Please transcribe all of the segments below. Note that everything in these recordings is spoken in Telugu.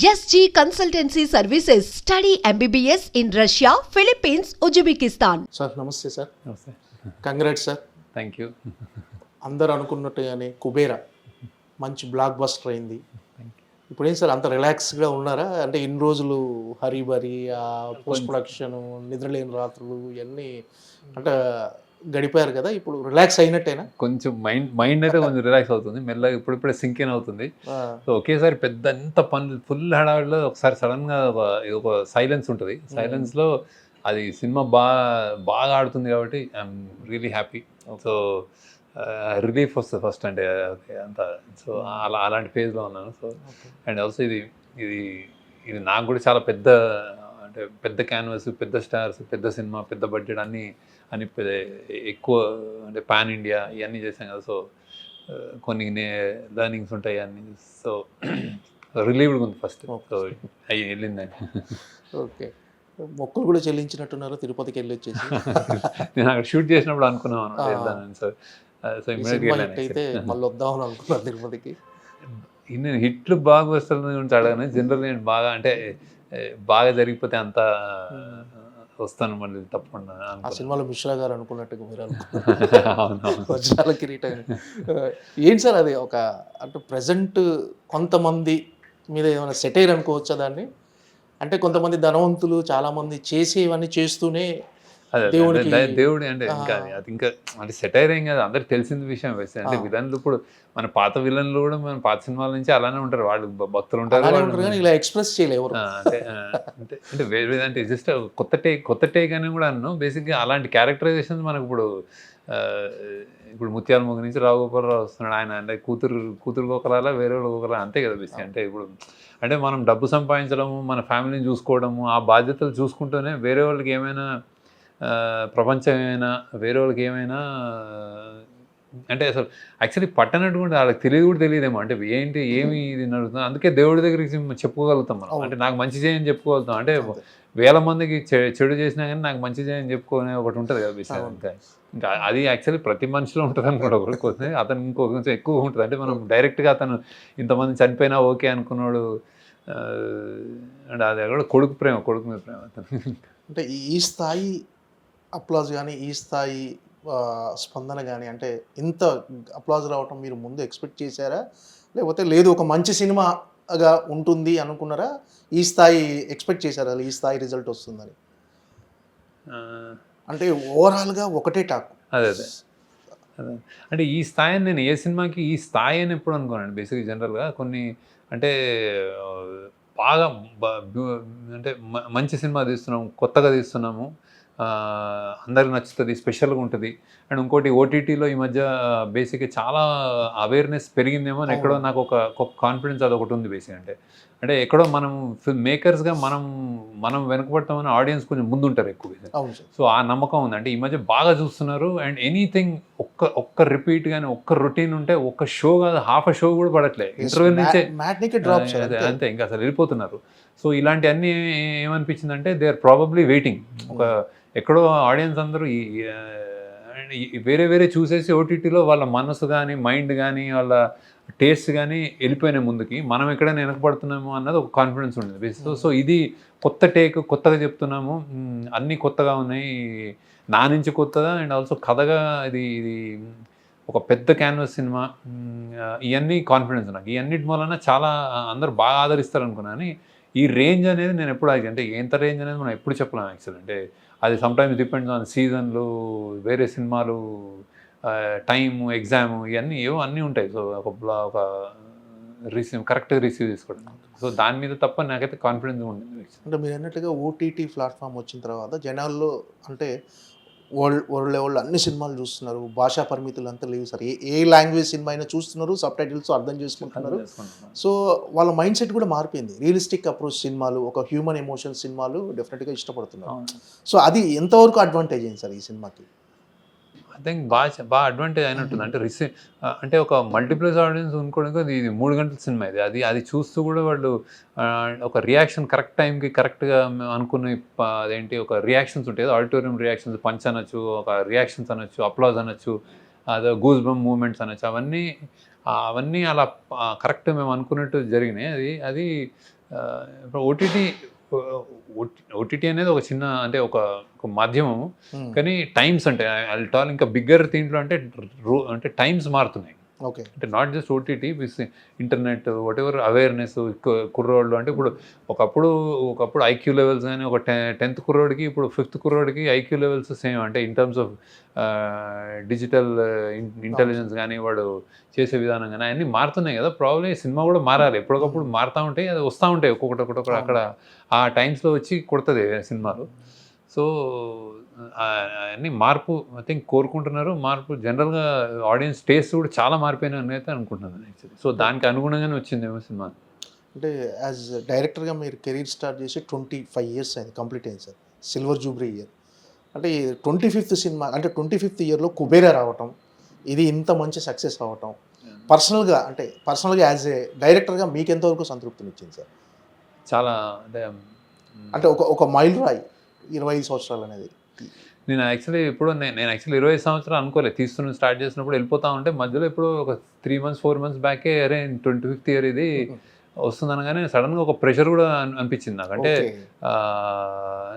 SG Consultancy Services. Study MBBS in Russia, Philippines, Uzbekistan. Sir నమస్తే సార్. నమస్తే. Congrats sir. Thank you. అందరు అనుకున్నట్టుగానే కుబేరా మంచి బ్లాక్ బస్టర్ అయింది. ఇప్పుడు ఏం సార్ అంత రిలాక్స్గా ఉన్నారా? అంటే ఇన్ని రోజులు హరిబరి పోస్ట్ ప్రొడక్షన్, నిద్రలేని రాత్రులు ఇవన్నీ అంటే గడిపారు కదా, ఇప్పుడు రిలాక్స్ అయినట్టేనా? కొంచెం మైండ్ అయితే కొంచెం రిలాక్స్ అవుతుంది, మెల్లగా ఇప్పుడిప్పుడే సింక్ ఇన్ అవుతుంది. సో ఒకేసారి పెద్ద ఎంత పనులు ఫుల్ హడావిడిలో ఒకసారి సడన్గా ఒక సైలెన్స్ ఉంటుంది. సైలెన్స్లో అది సినిమా బాగా ఆడుతుంది కాబట్టి I'm really happy. So relief వస్తుంది ఫస్ట్, అంటే అంత. సో అలాంటి ఫేజ్లో ఉన్నాను. సో అండ్ ఆల్సో ఇది నాకు కూడా చాలా పెద్ద క్యాన్వాస్, పెద్ద స్టార్స్, పెద్ద సినిమా, పెద్ద బడ్జెట్ అన్నీ ఎక్కువ, అంటే పాన్ ఇండియా ఇవన్నీ చేశాం కదా. సో కొన్ని లర్నింగ్స్ ఉంటాయి అన్నీ. సో రిలీవ్డ్గా ఉంది ఫస్ట్. సో అవి వెళ్ళిందని. ఓకే, మొక్కలు కూడా చెల్లించినట్టున్నారు తిరుపతికి వెళ్ళి వచ్చేసి. నేను అక్కడ షూట్ చేసినప్పుడు అనుకున్నాను వెళ్దానని. సో అయితే మళ్ళీ వద్దామని అనుకున్నాను తిరుపతికి. నేను హిట్లు బాగా వస్తుంది గురించి అడగాను. జనరల్ నేను బాగా జరిగిపోతే అంతా వస్తాను మళ్ళీ తప్పకుండా. ఆ సినిమాలో మిశ్రా గారు అనుకున్నట్టుగా మీరు అనుకున్నారు కిరీటం. ఏంటి సార్ అది ఒక అంటే ప్రజెంట్ కొంతమంది మీద ఏమైనా సెటైర్ అనుకోవచ్చా దాన్ని? అంటే కొంతమంది ధనవంతులు చాలామంది చేసేవన్నీ చేస్తూనే దేవుడి అంటే ఇంకా అది ఇంకా అంటే సెటైర్ ఏం కాదు, అందరికి తెలిసిన విషయం వేస్తే. అంటే విలన్లు ఇప్పుడు మన పాత విలన్లు కూడా మన పాత సినిమాల నుంచి అలానే ఉంటారు, వాళ్ళు భక్తులు ఉంటారు, ఇలా ఎక్స్ప్రెస్ చేయలేవు. అంటే వేరే అంటే జస్ట్ కొత్త టేక్ అని కూడా అన్నాను. బేసిక్గా అలాంటి క్యారెక్టరైజేషన్స్ మనకు ఇప్పుడు ముత్యాల మొగ్గ నుంచి రావుగోపాలరావు వస్తున్నాడు, ఆయన అంటే కూతురు ఒకలా వేరే వాళ్ళు ఒకలా, అంతే కదా బేసిక్. అంటే ఇప్పుడు అంటే మనం డబ్బు సంపాదించడము, మన ఫ్యామిలీని చూసుకోవడము, ఆ బాధ్యతలు చూసుకుంటూనే వేరే వాళ్ళకి ఏమైనా ప్రపంచం ఏమైనా, వేరే వాళ్ళకి ఏమైనా అంటే అసలు యాక్చువల్లీ పట్టనట్టు కూడా వాళ్ళకి తెలియదేమో. అంటే ఏమి ఇది నడుస్తుంది. అందుకే దేవుడి దగ్గరికి చెప్పుకోగలుగుతాం మనం. అంటే నాకు మంచి చేయని చెప్పుకోగలుగుతాం. అంటే 1000 మందికి చెడు చేసినా కానీ నాకు మంచి చేయని చెప్పుకునే ఒకటి ఉంటుంది కదా విషయం. ఇంకా అది యాక్చువల్లీ ప్రతి మనిషిలో ఉంటుంది అనుకోండి. ఒకరికి అతను కొంచెం ఎక్కువ ఉంటుంది. అంటే మనం డైరెక్ట్గా అతను ఇంతమంది చనిపోయినా ఓకే అనుకున్నాడు. అంటే అది కూడా కొడుకు మీద ప్రేమ అతను. అంటే ఈ స్థాయి అప్లాజ్ కానీ, ఈ స్థాయి స్పందన కానీ, అంటే ఇంత అప్లాజ్ రావటం మీరు ముందు ఎక్స్పెక్ట్ చేశారా? లేకపోతే లేదు ఒక మంచి సినిమాగా ఉంటుంది అనుకున్నారా? ఈ స్థాయి ఎక్స్పెక్ట్ చేశారా ఈ స్థాయి రిజల్ట్ వస్తుందని? అంటే ఓవరాల్గా ఒకటే టాక్. అదే అంటే ఈ స్థాయిని నేను ఏ సినిమాకి ఈ స్థాయి అని ఎప్పుడు అనుకోనండి. బేసిక్గా జనరల్గా కొన్ని అంటే బాగా అంటే మంచి సినిమా తీస్తున్నాము, కొత్తగా తీస్తున్నాము, అందరికి నచ్చుతుంది, స్పెషల్గా ఉంటుంది. అండ్ ఇంకోటి ఓటీటీలో ఈ మధ్య బేసిక్గా చాలా అవేర్నెస్ పెరిగిందేమో అని ఎక్కడో నాకు ఒక కాన్ఫిడెన్స్ అదొకటి ఉంది బేసిక్. అంటే ఎక్కడో మనం ఫిల్మ్ మేకర్స్గా మనం వెనుకబడతామని ఆడియన్స్ కొంచెం ముందుంటారు ఎక్కువ. సో ఆ నమ్మకం ఉంది. అంటే ఈ మధ్య బాగా చూస్తున్నారు. అండ్ ఎనీథింగ్ ఒక్క రిపీట్ కానీ, ఒక్క రొటీన్ ఉంటే ఒక్క షో కాదు, హాఫ్ అ షో కూడా పడట్లేదు. ఇంటర్వ్యూ నుంచే అంతే, ఇంకా అసలు వెళ్ళిపోతున్నారు. సో ఇలాంటివన్నీ ఏమనిపించిందంటే దే ఆర్ ప్రాబబ్లీ వెయిటింగ్. ఎక్కడో ఆడియన్స్ అందరూ వేరే చూసేసి ఓటీటీలో వాళ్ళ మనసు కానీ, మైండ్ కానీ, వాళ్ళ టేస్ట్ కానీ వెళ్ళిపోయినాయి ముందుకి. మనం ఎక్కడైనా వెనకబడుతున్నాము అన్నది ఒక కాన్ఫిడెన్స్ ఉండేది. సో ఇది కొత్త టేక్, కొత్తగా చెప్తున్నాము, అన్నీ కొత్తగా ఉన్నాయి, నా నుంచి కొత్తగా. అండ్ ఆల్సో కథగా ఇది ఒక పెద్ద క్యాన్వాస్ సినిమా, ఇవన్నీ కాన్ఫిడెన్స్ నాకు. ఇవన్నిటి వలన చాలా అందరూ బాగా ఆదరిస్తారు అనుకున్నాను. కానీ ఈ రేంజ్ అనేది నేను ఎప్పుడు అంటే ఎంత రేంజ్ అనేది మనం ఎప్పుడు చెప్పలేం యాక్చువల్. అంటే అది సమ్టైమ్స్ డిపెండ్స్ ఆన్ సీజన్లు, వేరే సినిమాలు, టైము, ఎగ్జాము, ఇవన్నీ అన్నీ ఉంటాయి. సో ఒక కరెక్ట్గా రిసీవ్ చేసుకోవడం. సో దాని మీద తప్ప నాకైతే కాన్ఫిడెన్స్ ఉంది. అంటే మీరు అన్నట్టుగా ఓటీటీ ప్లాట్ఫామ్ వచ్చిన తర్వాత జనాల్లో అంటే వరల్డ్ లెవెల్లో అన్ని సినిమాలు చూస్తున్నారు, భాషా పరిమితులు అంతా లేవు సార్. ఏ లాంగ్వేజ్ సినిమా అయినా చూస్తున్నారు, సబ్ టైటిల్స్ అర్థం చేసుకుంటున్నారు. సో వాళ్ళ మైండ్ సెట్ కూడా మారిపోయింది. రియలిస్టిక్ అప్రోచ్ సినిమాలు, ఒక హ్యూమన్ ఎమోషన్ సినిమాలు డెఫినెట్గా ఇష్టపడుతున్నారు. సో అది ఎంతవరకు అడ్వాంటేజ్ అయింది సార్ ఈ సినిమాకి? ఐ థింక్ బాగా అడ్వాంటేజ్ అయినట్టుంది. అంటే అంటే ఒక మల్టీప్లెక్స్ ఆడియన్స్ అనుకోవడానికి ఇది 3 గంటల సినిమా. అది చూస్తూ కూడా వాళ్ళు ఒక రియాక్షన్ కరెక్ట్ టైంకి కరెక్ట్గా అనుకునే అదేంటి ఒక రియాక్షన్స్ ఉంటాయి, ఆడిటోరియం రియాక్షన్స్, పంచ్ అనొచ్చు, ఒక రియాక్షన్స్ అనొచ్చు, అప్లాజ్ అనొచ్చు, అదే గూస్ బంప్ మూమెంట్స్ అనొచ్చు, అవన్నీ అలా కరెక్ట్ మేము అనుకున్నట్టు జరిగినాయి. అది ఇప్పుడు ఓటీటీ అనేది ఒక చిన్న అంటే ఒక మాధ్యమము, కానీ టైమ్స్ అంటే టాల్ ఇంకా బిగ్గర్ దీంట్లో అంటే అంటే టైమ్స్ మారుతున్నాయి. ఓకే. అంటే not just OTT with internet what ever awareness కుర్రోళ్ళు అంటే ఇప్పుడు ఒకప్పుడు ఐక్యూ లెవెల్స్ కానీ ఒక 10th కుర్రోడికి ఇప్పుడు 5th కుర్రోడికి ఐక్యూ లెవెల్స్ సేమ్ అంటే in terms of digital intelligence కానీ వాడు చేసే విధానం కానీ అన్నీ మారుతున్నాయి కదా. ప్రాబ్లీ సినిమా కూడా మారాలి, ఎప్పటికప్పుడు మారుతూ ఉంటాయి, అది వస్తూ ఉంటాయి ఒక్కొక్కటి అక్కడ ఆ టైమ్స్లో వచ్చి కొడుతుంది సినిమాలు. సో అన్నీ మార్పు ఐ థింక్ కోరుకుంటున్నారు. మార్పు జనరల్గా ఆడియన్స్ టేస్ట్ కూడా చాలా మారిపోయినాయి అయితే అనుకుంటున్నాను యాక్చువల్లీ. సో దానికి అనుగుణంగానే వచ్చిందేమో సినిమా. అంటే యాజ్ డైరెక్టర్గా మీరు కెరీర్ స్టార్ట్ చేసి 25 years అయింది, కంప్లీట్ అయింది సార్, సిల్వర్ జూబ్లీ ఇయర్. అంటే 25th సినిమా అంటే 25th ఇయర్లో కుబేరా రావటం, ఇది ఇంత మంచి సక్సెస్ అవ్వటం పర్సనల్గా యాజ్ ఏ డైరెక్టర్గా మీకు ఎంతవరకు సంతృప్తినిచ్చింది సార్? చాలా అంటే ఒక మైల్ రాయి 25 సంవత్సరాలు అనేది. నేను యాక్చువల్లీ 25 సంవత్సరాలు అనుకోలేదు, తీస్తున్న స్టార్ట్ చేసినప్పుడు వెళ్ళిపోతా ఉంటే మధ్యలో ఇప్పుడు ఒక 3 months 4 months బ్యాకే అరే 25th ఇయర్ ఇది వస్తుంది అనగానే సడన్గా ఒక ప్రెషర్ కూడా అనిపించింది నాకు.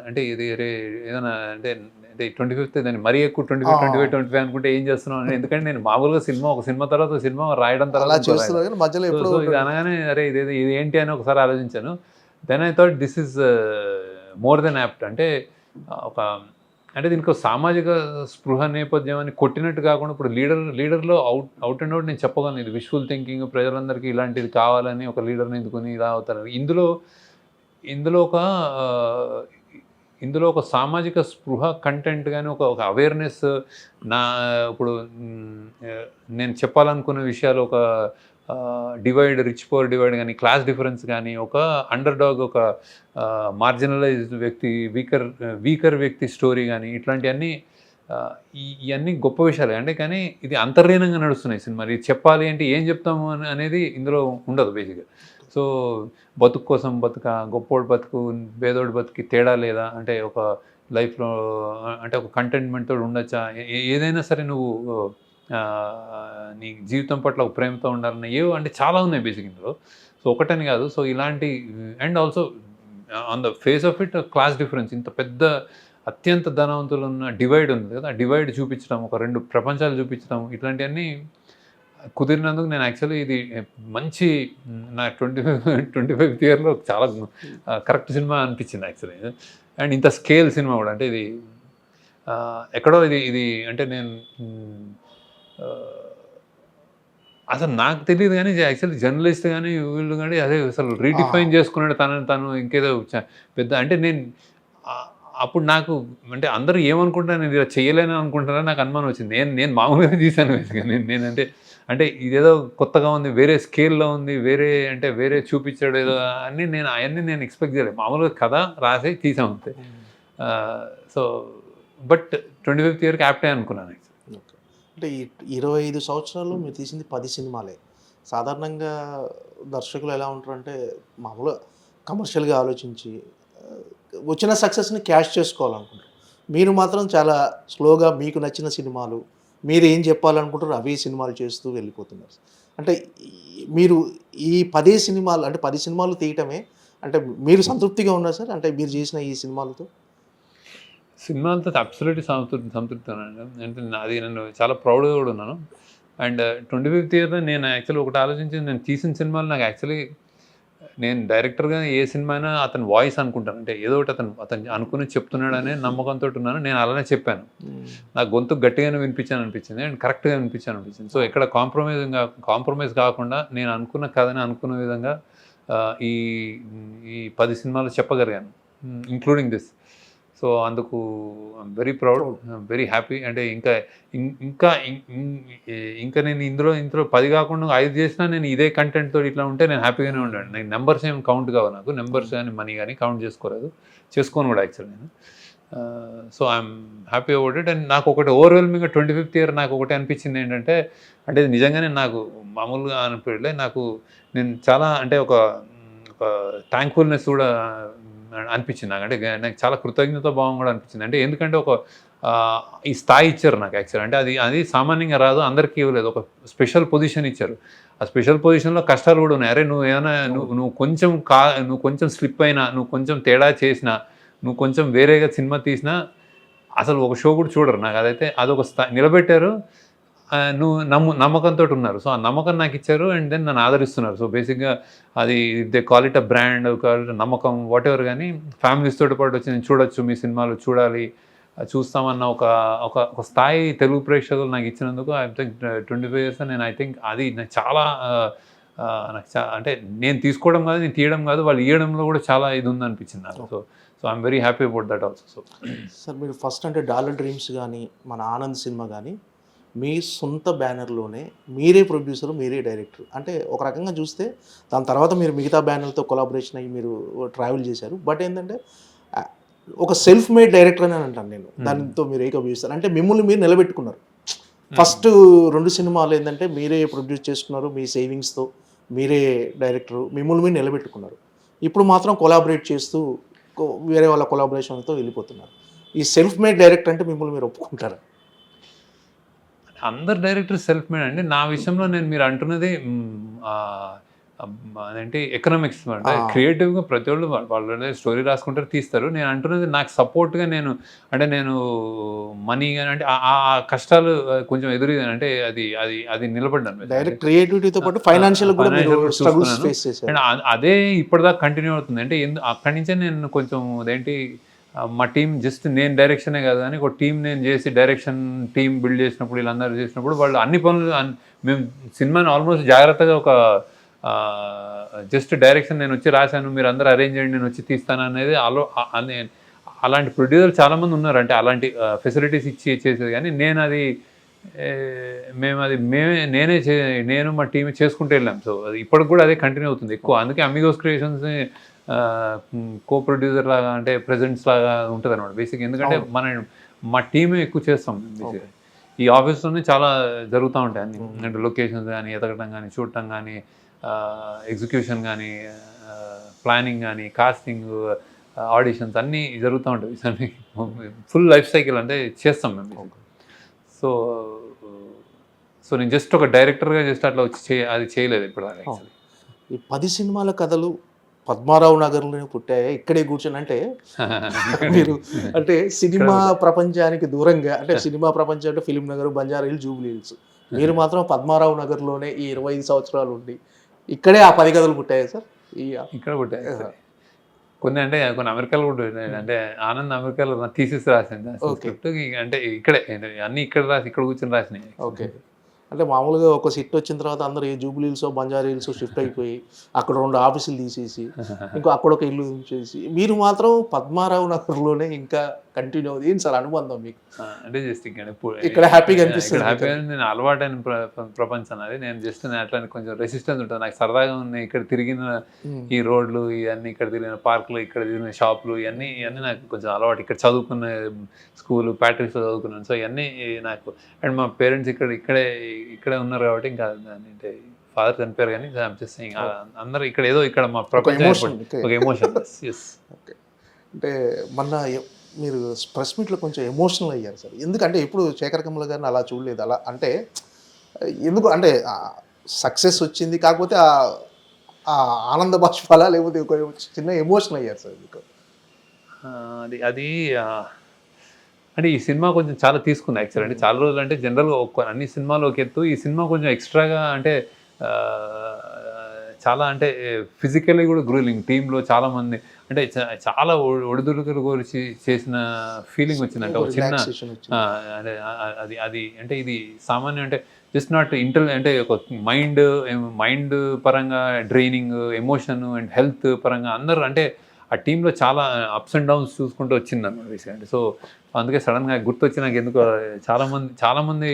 అంటే ఇది అరే ఏదైనా అంటే 25th దాన్ని మరీ ఎక్కువ 25 అనుకుంటే ఏం చేస్తున్నాం అని. ఎందుకంటే నేను మామూలుగా ఒక సినిమా తర్వాత సినిమా రాయడం తర్వాత ఇది అనగానే అరే ఇది ఏంటి అని ఒకసారి ఆలోచించాను. Then I thought this is more than apt. అంటే దీనికి ఒక సామాజిక స్పృహ నేపథ్యం అని కొట్టినట్టు కాకుండా ఇప్పుడు లీడర్లో అవుట్ అండ్ అవుట్ నేను చెప్పగలను, ఇది విష్ఫుల్ థింకింగ్, ప్రజలందరికీ ఇలాంటిది కావాలని ఒక లీడర్ని ఎందుకుని ఇలా అవుతారు. ఇందులో ఒక సామాజిక స్పృహ కంటెంట్ కానీ ఒక అవేర్నెస్ ఇప్పుడు నేను చెప్పాలనుకున్న విషయాలు ఒక రిచ్ పూర్ డివైడ్ కానీ క్లాస్ డిఫరెన్స్ కానీ ఒక అండర్ డాగ్ ఒక మార్జినలైజ్డ్ వ్యక్తి వీకర్ వ్యక్తి స్టోరీ కానీ ఇట్లాంటివన్నీ ఇవన్నీ గొప్ప విషయాలే. అంటే కానీ ఇది అంతర్లీనంగా నడుస్తున్నాయి సినిమా. ఇది చెప్పాలి అంటే ఏం చెప్తాము అనేది ఇందులో ఉండదు బేసిక్గా. సో బతుకు కోసం గొప్పోడు బతుకు పేదోడు బతుకి తేడా లేదా, అంటే ఒక లైఫ్లో అంటే ఒక కంటెంట్మెంట్తో ఉండొచ్చా, ఏదైనా సరే నువ్వు నీ జీవితం పట్ల ఒక ప్రేమతో ఉండాలన్న అంటే చాలా ఉన్నాయి బేసిక్ ఇందులో. సో ఒకటని కాదు. సో ఇలాంటి and also on the face of it class difference, ఇంత పెద్ద అత్యంత ధనవంతులు ఉన్న డివైడ్ ఉంది కదా, ఆ డివైడ్ చూపించడం, ఒక 2 ప్రపంచాలు చూపించడం, ఇట్లాంటివన్నీ కుదిరినందుకు నేను యాక్చువల్లీ ఇది మంచి నా 25th ఇయర్లో చాలా కరెక్ట్ సినిమా అనిపించింది యాక్చువల్లీ. అండ్ ఇంత స్కేల్ సినిమా కూడా అంటే ఇది ఎక్కడో ఇది అంటే నేను అసలు నాకు తెలియదు కానీ యాక్చువల్లీ జర్నలిస్ట్ కానీ వీళ్ళు కానీ అదే అసలు రీడిఫైన్ చేసుకున్నాడు తను ఇంకేదో పెద్ద. అంటే నేను అప్పుడు నాకు అంటే అందరూ ఏమనుకుంటారు, నేను ఇలా చేయలేని అనుకుంటారని నాకు అనుమానం వచ్చింది. నేను మామూలుగా తీశాను అంటే ఇదేదో కొత్తగా ఉంది, వేరే స్కేల్లో ఉంది, వేరే చూపించాడు ఏదో అని అవన్నీ నేను ఎక్స్పెక్ట్ చేయలేదు. మామూలుగా కథ రాసి తీసాం అంతే. సో బట్ 25th ఇయర్కి యాప్టే అనుకున్నాను. అంటే 25 సంవత్సరాలు మీరు తీసింది 10 సినిమాలే. సాధారణంగా దర్శకులు ఎలా ఉంటారంటే మామూలుగా కమర్షియల్గా ఆలోచించి వచ్చిన సక్సెస్ని క్యాష్ చేసుకోవాలనుకుంటారు. మీరు మాత్రం చాలా స్లోగా మీకు నచ్చిన సినిమాలు, మీరు ఏం చెప్పాలనుకుంటారో అవే సినిమాలు చేస్తూ వెళ్ళిపోతున్నారు. అంటే మీరు ఈ 10 సినిమాలు అంటే 10 సినిమాలు తీయటమే అంటే మీరు సంతృప్తిగా ఉన్నారు సార్? అంటే మీరు చేసిన ఈ సినిమాలతో అబ్సల్యూట్లీ సంతృప్తి అంటే అది నన్ను చాలా ప్రౌడ్గా కూడా ఉన్నాను. అండ్ 25th ఇయర్లో నేను యాక్చువల్లీ ఒకటి ఆలోచించింది, నేను తీసిన సినిమాలు నాకు యాక్చువల్లీ నేను డైరెక్టర్గా ఏ సినిమా అయినా అతని వాయిస్ అనుకుంటాను. అంటే ఏదో ఒకటి అతను అనుకుని చెప్తున్నాడనే నమ్మకంతో ఉన్నాను. నేను అలానే చెప్పాను. నాకు గొంతు గట్టిగానే అనిపించింది అండ్ కరెక్ట్గా అనిపించింది. సో ఎక్కడ కాంప్రమైజ్ కాకుండా నేను అనుకున్న కథని అనుకున్న విధంగా ఈ 10 సినిమాలు చెప్పగలిగాను, ఇంక్లూడింగ్ దిస్. సో అందుకు I'm very proud, very happy. అంటే ఇంకా నేను ఇందులో 10 కాకుండా 5 చేసినా నేను ఇదే కంటెంట్తో ఇట్లా ఉంటే నేను హ్యాపీగానే ఉండాను. నేను నెంబర్స్ ఏం కౌంట్ కావు, నాకు నెంబర్స్ కానీ మనీ కానీ కౌంట్ చేసుకోను కూడా యాక్చువల్లీ నేను. So I'm happy about it. And నాకు ఒకటి ఓవర్వెల్మింగ్గా 25th ఇయర్ నాకు ఒకటి అనిపించింది ఏంటంటే, అంటే నిజంగానే నాకు మామూలుగా అనిపించలే, నేను చాలా అంటే ఒక థ్యాంక్ఫుల్నెస్ కూడా అనిపించింది నాకు. అంటే నాకు చాలా కృతజ్ఞత భావం కూడా అనిపించింది. అంటే ఎందుకంటే ఈ స్థాయి ఇచ్చారు నాకు యాక్చువల్. అంటే అది సామాన్యంగా రాదు, అందరికీ ఇవ్వలేదు. ఒక స్పెషల్ పొజిషన్ ఇచ్చారు. ఆ స్పెషల్ పొజిషన్లో కష్టాలు కూడా ఉన్నాయి. అరే నువ్వు ఏమైనా నువ్వు కొంచెం స్లిప్ అయినా, నువ్వు కొంచెం తేడా చేసినా, నువ్వు కొంచెం వేరేగా సినిమా తీసినా అసలు ఒక షో కూడా చూడరు. నాకు అదైతే అదొక నిలబెట్టారు. నువ్వు నమ్మకంతో ఉన్నారు. సో ఆ నమ్మకం నాకు ఇచ్చారు అండ్ దెన్ నన్ను ఆదరిస్తున్నారు. సో బేసిక్గా అది they call it a brand, call it నమ్మకం, వాట్ ఎవర్. కానీ ఫ్యామిలీస్ తోటి పాటు వచ్చి నేను చూడొచ్చు, మీ సినిమాలు చూడాలి, చూస్తామన్న ఒక స్థాయి తెలుగు ప్రేక్షకులు నాకు ఇచ్చినందుకు ఐ థింక్ 25 years నేను ఐ థింక్ అది నాకు చాలా అంటే నేను తీసుకోవడం కాదు, నేను తీయడం కాదు, వాళ్ళు ఇవ్వడంలో కూడా చాలా ఇది ఉందనిపించింది నాకు. So I'm very happy about that also. So sir మీరు ఫస్ట్ అంటే డాలర్ డ్రీమ్స్ కానీ మన ఆనంద్ సినిమా కానీ మీ సొంత బ్యానర్లోనే మీరే ప్రొడ్యూసర్, మీరే డైరెక్టర్. అంటే ఒక రకంగా చూస్తే దాని తర్వాత మీరు మిగతా బ్యానర్లతో కొలాబరేషన్ అయ్యి మీరు ట్రావెల్ చేశారు. బట్ ఏంటంటే ఒక సెల్ఫ్ మేడ్ డైరెక్టర్ అని అంటాను నేను. దానితో మీరు ఏకీభవిస్తారు. అంటే మిమ్మల్ని మీరు నిలబెట్టుకున్నారు. ఫస్ట్ 2 సినిమాలు ఏంటంటే మీరే ప్రొడ్యూస్ చేసుకున్నారు, మీ సేవింగ్స్తో మీరే డైరెక్టరు, మిమ్మల్ని మీరు నిలబెట్టుకున్నారు. ఇప్పుడు మాత్రం కొలాబరేట్ చేస్తూ వేరే వాళ్ళ కొలాబరేషన్తో వెళ్ళిపోతున్నారు. ఈ సెల్ఫ్ మేడ్ డైరెక్టర్ అంటే మిమ్మల్ని మీరు ఒప్పుకుంటారా? అందరు డైరెక్టర్ సెల్ఫ్ మేడ్ అండి. నా విషయంలో మీరు అంటున్నది అదేంటి ఎకనామిక్స్ అంటే క్రియేటివ్గా ప్రతి వాళ్ళు వాళ్ళ స్టోరీ రాసుకుంటారు, తీస్తారు. నేను అంటున్నది నాకు సపోర్ట్గా నేను మనీ కానీ అంటే ఆ కష్టాలు కొంచెం ఎదురు అంటే అది నిలబడ్డాను. డైరెక్ట్ క్రియేటివిటీతో పాటు ఫైనాన్షియల్ కూడా స్ట్రగుల్స్ ఫేస్ చేశారు. అండ్ అదే ఇప్పటిదాకా కంటిన్యూ అవుతుంది. అంటే అక్కడి నుంచే నేను కొంచెం అదేంటి మా టీం జస్ట్ నేను డైరెక్షనే కాదు కానీ ఒక టీం నేను చేసి డైరెక్షన్ టీం బిల్డ్ చేసినప్పుడు వీళ్ళందరూ చేసినప్పుడు వాళ్ళు అన్ని పనులు మేము సినిమాని ఆల్మోస్ట్ జాగ్రత్తగా ఒక జస్ట్ డైరెక్షన్ నేను వచ్చి రాశాను, మీరు అందరూ అరేంజ్ చేయండి, నేను వచ్చి తీస్తాను అనేది అలాంటి ప్రొడ్యూసర్ చాలామంది ఉన్నారు. అంటే అలాంటి ఫెసిలిటీస్ ఇచ్చి చేసేది. కానీ నేను అది నేను మా టీం చేసుకుంటూ వెళ్ళాం. సో అది ఇప్పటికి కూడా అదే కంటిన్యూ అవుతుంది ఎక్కువ. అందుకే అమిగోస్ క్రియేషన్స్ని కో ప్రొడ్యూసర్ లాగా అంటే ప్రెజెంట్స్ లాగా ఉంటుంది అనమాట బేసిక్. ఎందుకంటే మా టీమే ఎక్కువ చేస్తాం బేసిక్. ఈ ఆఫీస్లోనే చాలా జరుగుతూ ఉంటాయి అన్ని, అంటే లొకేషన్స్ కానీ ఎతకడం కానీ చూడటం కానీ ఎగ్జిక్యూషన్ కానీ ప్లానింగ్ కానీ కాస్టింగ్ ఆడిషన్స్ అన్నీ జరుగుతూ ఉంటాయి. ఫుల్ లైఫ్ సైకిల్ అంటే చేస్తాం మేము. సో నేను జస్ట్ ఒక డైరెక్టర్గా జస్ట్ అట్లా వచ్చి అది చేయలేదు ఇప్పుడు. ఈ 10 సినిమాల కథలు పద్మారావు నగర్లోనే పుట్టాయి, ఇక్కడే కూర్చొని. అంటే మీరు అంటే సినిమా ప్రపంచానికి దూరంగా, అంటే సినిమా ప్రపంచం అంటే film Nagar, Banjara hills, Jubilee hills, మీరు మాత్రం పద్మారావు నగర్లోనే ఈ 25 సంవత్సరాలు ఉండి ఇక్కడే ఆ 10 కథలు పుట్టాయి సార్. ఇక్కడ పుట్టాయి కొన్ని, అంటే కొన్ని అమెరికాలో కూడా అంటే ఆనంద్ అమెరికాలో థీసిస్ రాసింది అంటే ఇక్కడే అన్ని ఇక్కడ రాసి ఇక్కడ కూర్చొని రాసినాయి. ఓకే. అంటే మామూలుగా ఒక సిట్ వచ్చిన తర్వాత అందరూ ఏ జూబ్లీ హిల్స్, బంజారా హిల్స్ షిఫ్ట్ అయిపోయి అక్కడ 2 ఆఫీసులు తీసేసి ఇంకో అక్కడ ఒక ఇల్లు చేసి మీరు మాత్రం పద్మారావు నగర్లోనే ఇంకా కంటిన్యూ అవుతుంది. ఏంటి సార్ అనుబంధం మీకు? అంటే జస్ట్ ఇక్కడ హ్యాపీగా అనిపిస్తుంది. హ్యాపీగా నేను అలవాటైన ప్రపంచం అది. నేను జస్ట్ అట్లా కొంచెం రెసిస్టెన్స్ ఉంటుంది నాకు. సరదాగా ఉన్నాయి ఇక్కడ తిరిగిన ఈ రోడ్లు ఇవన్నీ, ఇక్కడ తిరిగిన పార్కులు, ఇక్కడ తిరిగిన షాపులు, ఇవన్నీ నాకు కొంచెం అలవాటు. ఇక్కడ చదువుకున్న స్కూల్ ప్యాట్రిక్స్లో చదువుకున్నాను. సో ఇవన్నీ నాకు. అండ్ మా పేరెంట్స్ ఇక్కడే ఉన్నారు కాబట్టి ఇంకా అంటే ఫాదర్ చనిపోయారు కానీ అందరూ ఇక్కడ ఏదో ఇక్కడ మా ప్రపంచం ఒక ఎమోషన్. అంటే మొన్న మీరు ప్రెస్ మీట్లో కొంచెం ఎమోషనల్ అయ్యారు సార్. ఎందుకంటే ఎప్పుడు శేఖర్ కమల గారిని అలా చూడలేదు. అలా అంటే ఎందుకు అంటే సక్సెస్ వచ్చింది, కాకపోతే ఆ ఆనంద బాష్పాలా లేకపోతే ఒక చిన్న ఎమోషనల్ అయ్యారు సార్ మీకు? అది అంటే ఈ సినిమా కొంచెం చాలా తీసుకుంది యాక్చువల్. అంటే చాలా రోజులు అంటే జనరల్గా అన్ని సినిమాలు ఒక ఎత్తు, ఈ సినిమా కొంచెం ఎక్స్ట్రాగా అంటే చాలా అంటే ఫిజికల్లీ కూడా గ్రూలింగ్. టీంలో చాలామంది అంటే చాలా ఒడిదుడుకులు గురించి చేసిన ఫీలింగ్ వచ్చింది. అంటే ఒక చిన్న అది అంటే ఇది సామాన్యం అంటే జస్ట్ నాట్ అంటే ఒక మైండ్ పరంగా డ్రైనింగ్, ఎమోషన్ అండ్ హెల్త్ పరంగా అందరూ అంటే ఆ టీంలో చాలా అప్స్ అండ్ డౌన్స్ చూసుకుంటూ వచ్చింది అన్నమాట బేసిక్. సో అందుకే సడన్గా గుర్తొచ్చి నాకు ఎందుకో చాలామంది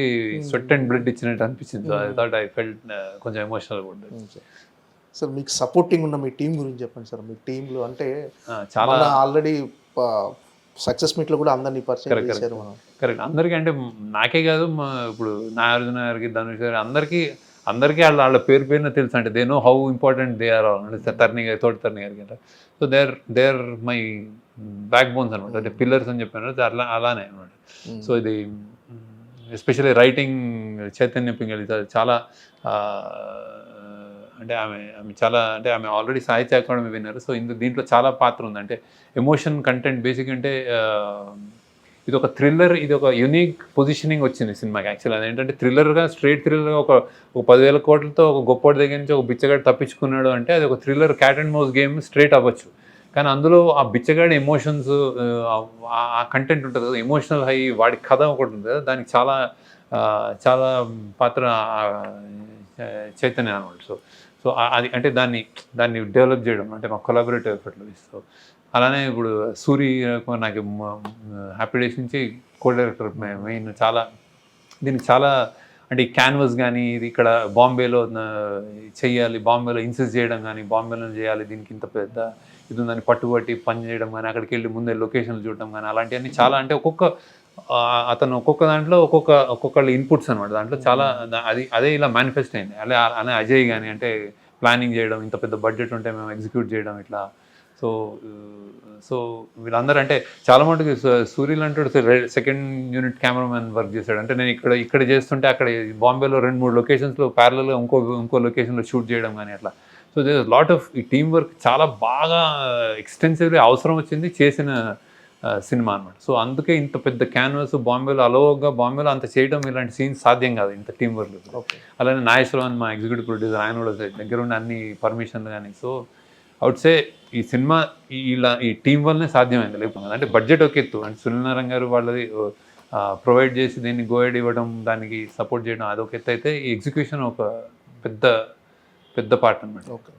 స్వెట్ అండ్ బ్లడ్ ఇచ్చినట్టు అనిపించింది. So I thought I felt కొంచెం ఎమోషనల్ ఉంటుంది. సార్ మీకు సపోర్టింగ్ ఉన్న మీ టీం గురించి చెప్పండి సార్. మీ టీంలో అంటే చాలా ఆల్రెడీ సక్సెస్ మీట్లో కూడా అందరినీ పరిచయం చేశారు మనం. కరెక్ట్. అందరికీ అంటే నాకే కాదు, ఇప్పుడు నాగార్జున గారికి, ధనుష్ గారికి అందరికీ అందరికీ వాళ్ళ పేరు పేరున తెలుసు, అంటే they know how important they are అంటే తరుణి గారి తోటి తరుణి గారికి అంటే. So they are my backbones అనమాట, అంటే పిల్లర్స్ అని చెప్పాను అలానే అనమాట. సో ఇది ఎస్పెషల్లీ రైటింగ్ చైతన్య పింగళి చాలా అంటే ఆమె చాలా, అంటే ఆమె ఆల్రెడీ సాహిత్య అకాడమీ విన్నారు. సో దీంట్లో చాలా పాత్ర ఉంది, అంటే ఎమోషన్ కంటెంట్ బేసిక్, అంటే ఇది ఒక థ్రిల్లర్, ఇది ఒక యూనిక్ పొజిషనింగ్ వచ్చింది సినిమాకి. యాక్చువల్ అదేంటంటే థ్రిల్లర్గా, స్ట్రేట్ థ్రిల్లర్గా ఒక 10,000 కోట్లతో ఒక గొప్పోడి దగ్గర నుంచి ఒక బిచ్చగాడు తప్పించుకున్నాడు అంటే అది ఒక thriller cat and mouse game straight అవ్వచ్చు. కానీ అందులో ఆ బిచ్చగాడి ఎమోషన్స్, ఆ కంటెంట్ ఉంటుంది కదా, ఎమోషనల్ హై, వాడి కథ ఒకటి ఉంటుంది కదా, దానికి చాలా చాలా పాత్ర చైతన్య అనమాట. సో అది అంటే దాన్ని డెవలప్ చేయడం అంటే మా కొలాబరేటివ్ ఎఫర్ట్లో ఇస్తాం. అలానే ఇప్పుడు సూరి నాకు హ్యాపీ డేస్ నుంచి కో డైరెక్టర్ మెయిన్, చాలా దీనికి చాలా అంటే ఈ క్యాన్వస్ కానీ, ఇది ఇక్కడ బాంబేలో చెయ్యాలి, బాంబేలో ఇన్సిస్ట్ చేయడం కానీ, బాంబేలో చేయాలి, దీనికి ఇంత పెద్ద ఇది ఉందని పట్టుబట్టి పని చేయడం కానీ, అక్కడికి వెళ్ళి ముందే లొకేషన్లు చూడడం కానీ, అలాంటివన్నీ చాలా, అంటే అతను ఒక్కొక్క దాంట్లో ఒక్కొక్కళ్ళు ఇన్పుట్స్ అనమాట. దాంట్లో చాలా అదే ఇలా మేనిఫెస్ట్ అయింది. అలా అజయ్ కానీ, అంటే ప్లానింగ్ చేయడం, ఇంత పెద్ద బడ్జెట్ ఉంటే మేము ఎగ్జిక్యూట్ చేయడం ఇట్లా. సో వీళ్ళందరూ అంటే చాలా మటుకు సూర్యులు అంటాడు సెకండ్ యూనిట్ కెమెరామెన్ వర్క్ చేశాడు. అంటే నేను ఇక్కడ చేస్తుంటే అక్కడ బాంబేలో 2-3 లొకేషన్స్లో ప్యారలల్గా ఇంకో లొకేషన్లో షూట్ చేయడం కానీ అట్లా. సో దే లాట్ ఆఫ్ ఈ టీమ్ వర్క్ చాలా బాగా ఎక్స్టెన్సివ్లీ అవసరం వచ్చింది చేసిన సినిమా అనమాట. సో అందుకే ఇంత పెద్ద క్యాన్వాస్ బాంబేలో అంత చేయడం, ఇలాంటి సీన్స్ సాధ్యం కాదు ఇంత టీం వర్క్. అలానే నాగేశ్వరరావు మా ఎగ్జిక్యూటివ్ ప్రొడ్యూసర్, ఆయన కూడా దగ్గర ఉండి అన్ని పర్మిషన్లు కానీ. సో అవుట్ సే ఈ సినిమా ఈ టీం వల్లనే సాధ్యమైంది, లేకపోతే అంటే బడ్జెట్ ఒక ఎత్తు, అంటే సునీల్ నారాయణ గారు వాళ్ళది ప్రొవైడ్ చేసి దీన్ని గోయడ్ ఇవ్వడం, దానికి సపోర్ట్ చేయడం అదొక ఎత్తు అయితే, ఈ ఎగ్జిక్యూషన్ ఒక పెద్ద పార్ట్ అనమాట. ఓకే,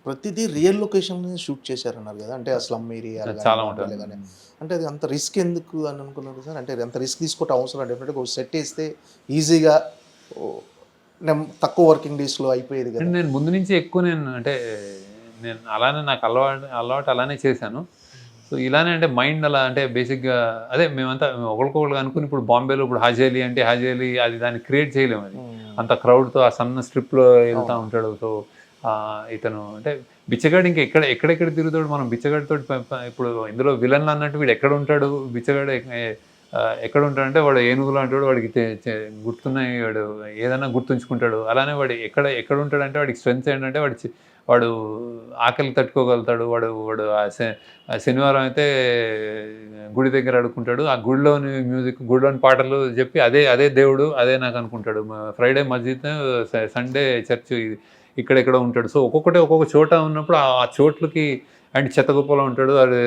ప్రతిదీ రియల్ లొకేషన్ షూట్ చేశారన్నారు కదా, అంటే అసలు ఏరియా చాలా ఉంటుంది. అంటే అది అంత రిస్క్ ఎందుకు అని అనుకున్నారు సార్? అంటే అంత రిస్క్ తీసుకోవటం అవసరం? డెఫినెట్గా ఒక సెట్ వేస్తే ఈజీగా తక్కువ వర్కింగ్ డేస్లో అయిపోయేది కదా. నేను ముందు నుంచి ఎక్కువ నేను అలానే నాకు అలవాటు అలానే చేశాను. సో ఇలానే అంటే మైండ్ అలా, అంటే బేసిక్గా అదే మేమంతా ఒకరికొకరు అనుకుని, ఇప్పుడు బాంబేలో ఇప్పుడు హాజేలి అది దాన్ని క్రియేట్ చేయలేము, అది అంత క్రౌడ్తో ఆ సన్న స్ట్రిప్లో వెళ్తూ ఉంటాడు. సో ఇతను అంటే బిచ్చగాడు ఇంకా ఎక్కడెక్కడ తిరుగుతాడు, మనం బిచ్చగాడితో ఇప్పుడు ఇందులో విలన్లు అన్నట్టు వీడు ఎక్కడ ఉంటాడు, బిచ్చగాడు ఎక్కడ ఉంటాడంటే వాడు ఏనుగులు అంటాడు, వాడికి గుర్తున్నాయి, వాడు ఏదైనా గుర్తుంచుకుంటాడు. అలానే వాడు ఎక్కడ ఉంటాడంటే వాడికి స్ట్రెంగ్త్ ఏంటంటే వాడు ఆకలి తట్టుకోగలుగుతాడు. వాడు శనివారం అయితే గుడి దగ్గర అడుక్కుంటాడు, ఆ గుడిలోని మ్యూజిక్, గుడిలోని పాటలు చెప్పి అదే దేవుడు అదే నాకు అనుకుంటాడు. ఫ్రైడే మస్జిద్, సండే చర్చ్, ఇక్కడెక్కడ ఉంటాడు. సో ఒక్కొక్క చోట ఉన్నప్పుడు ఆ చోట్లకి, అండ్ చెత్తగుప్పలో ఉంటాడు, అది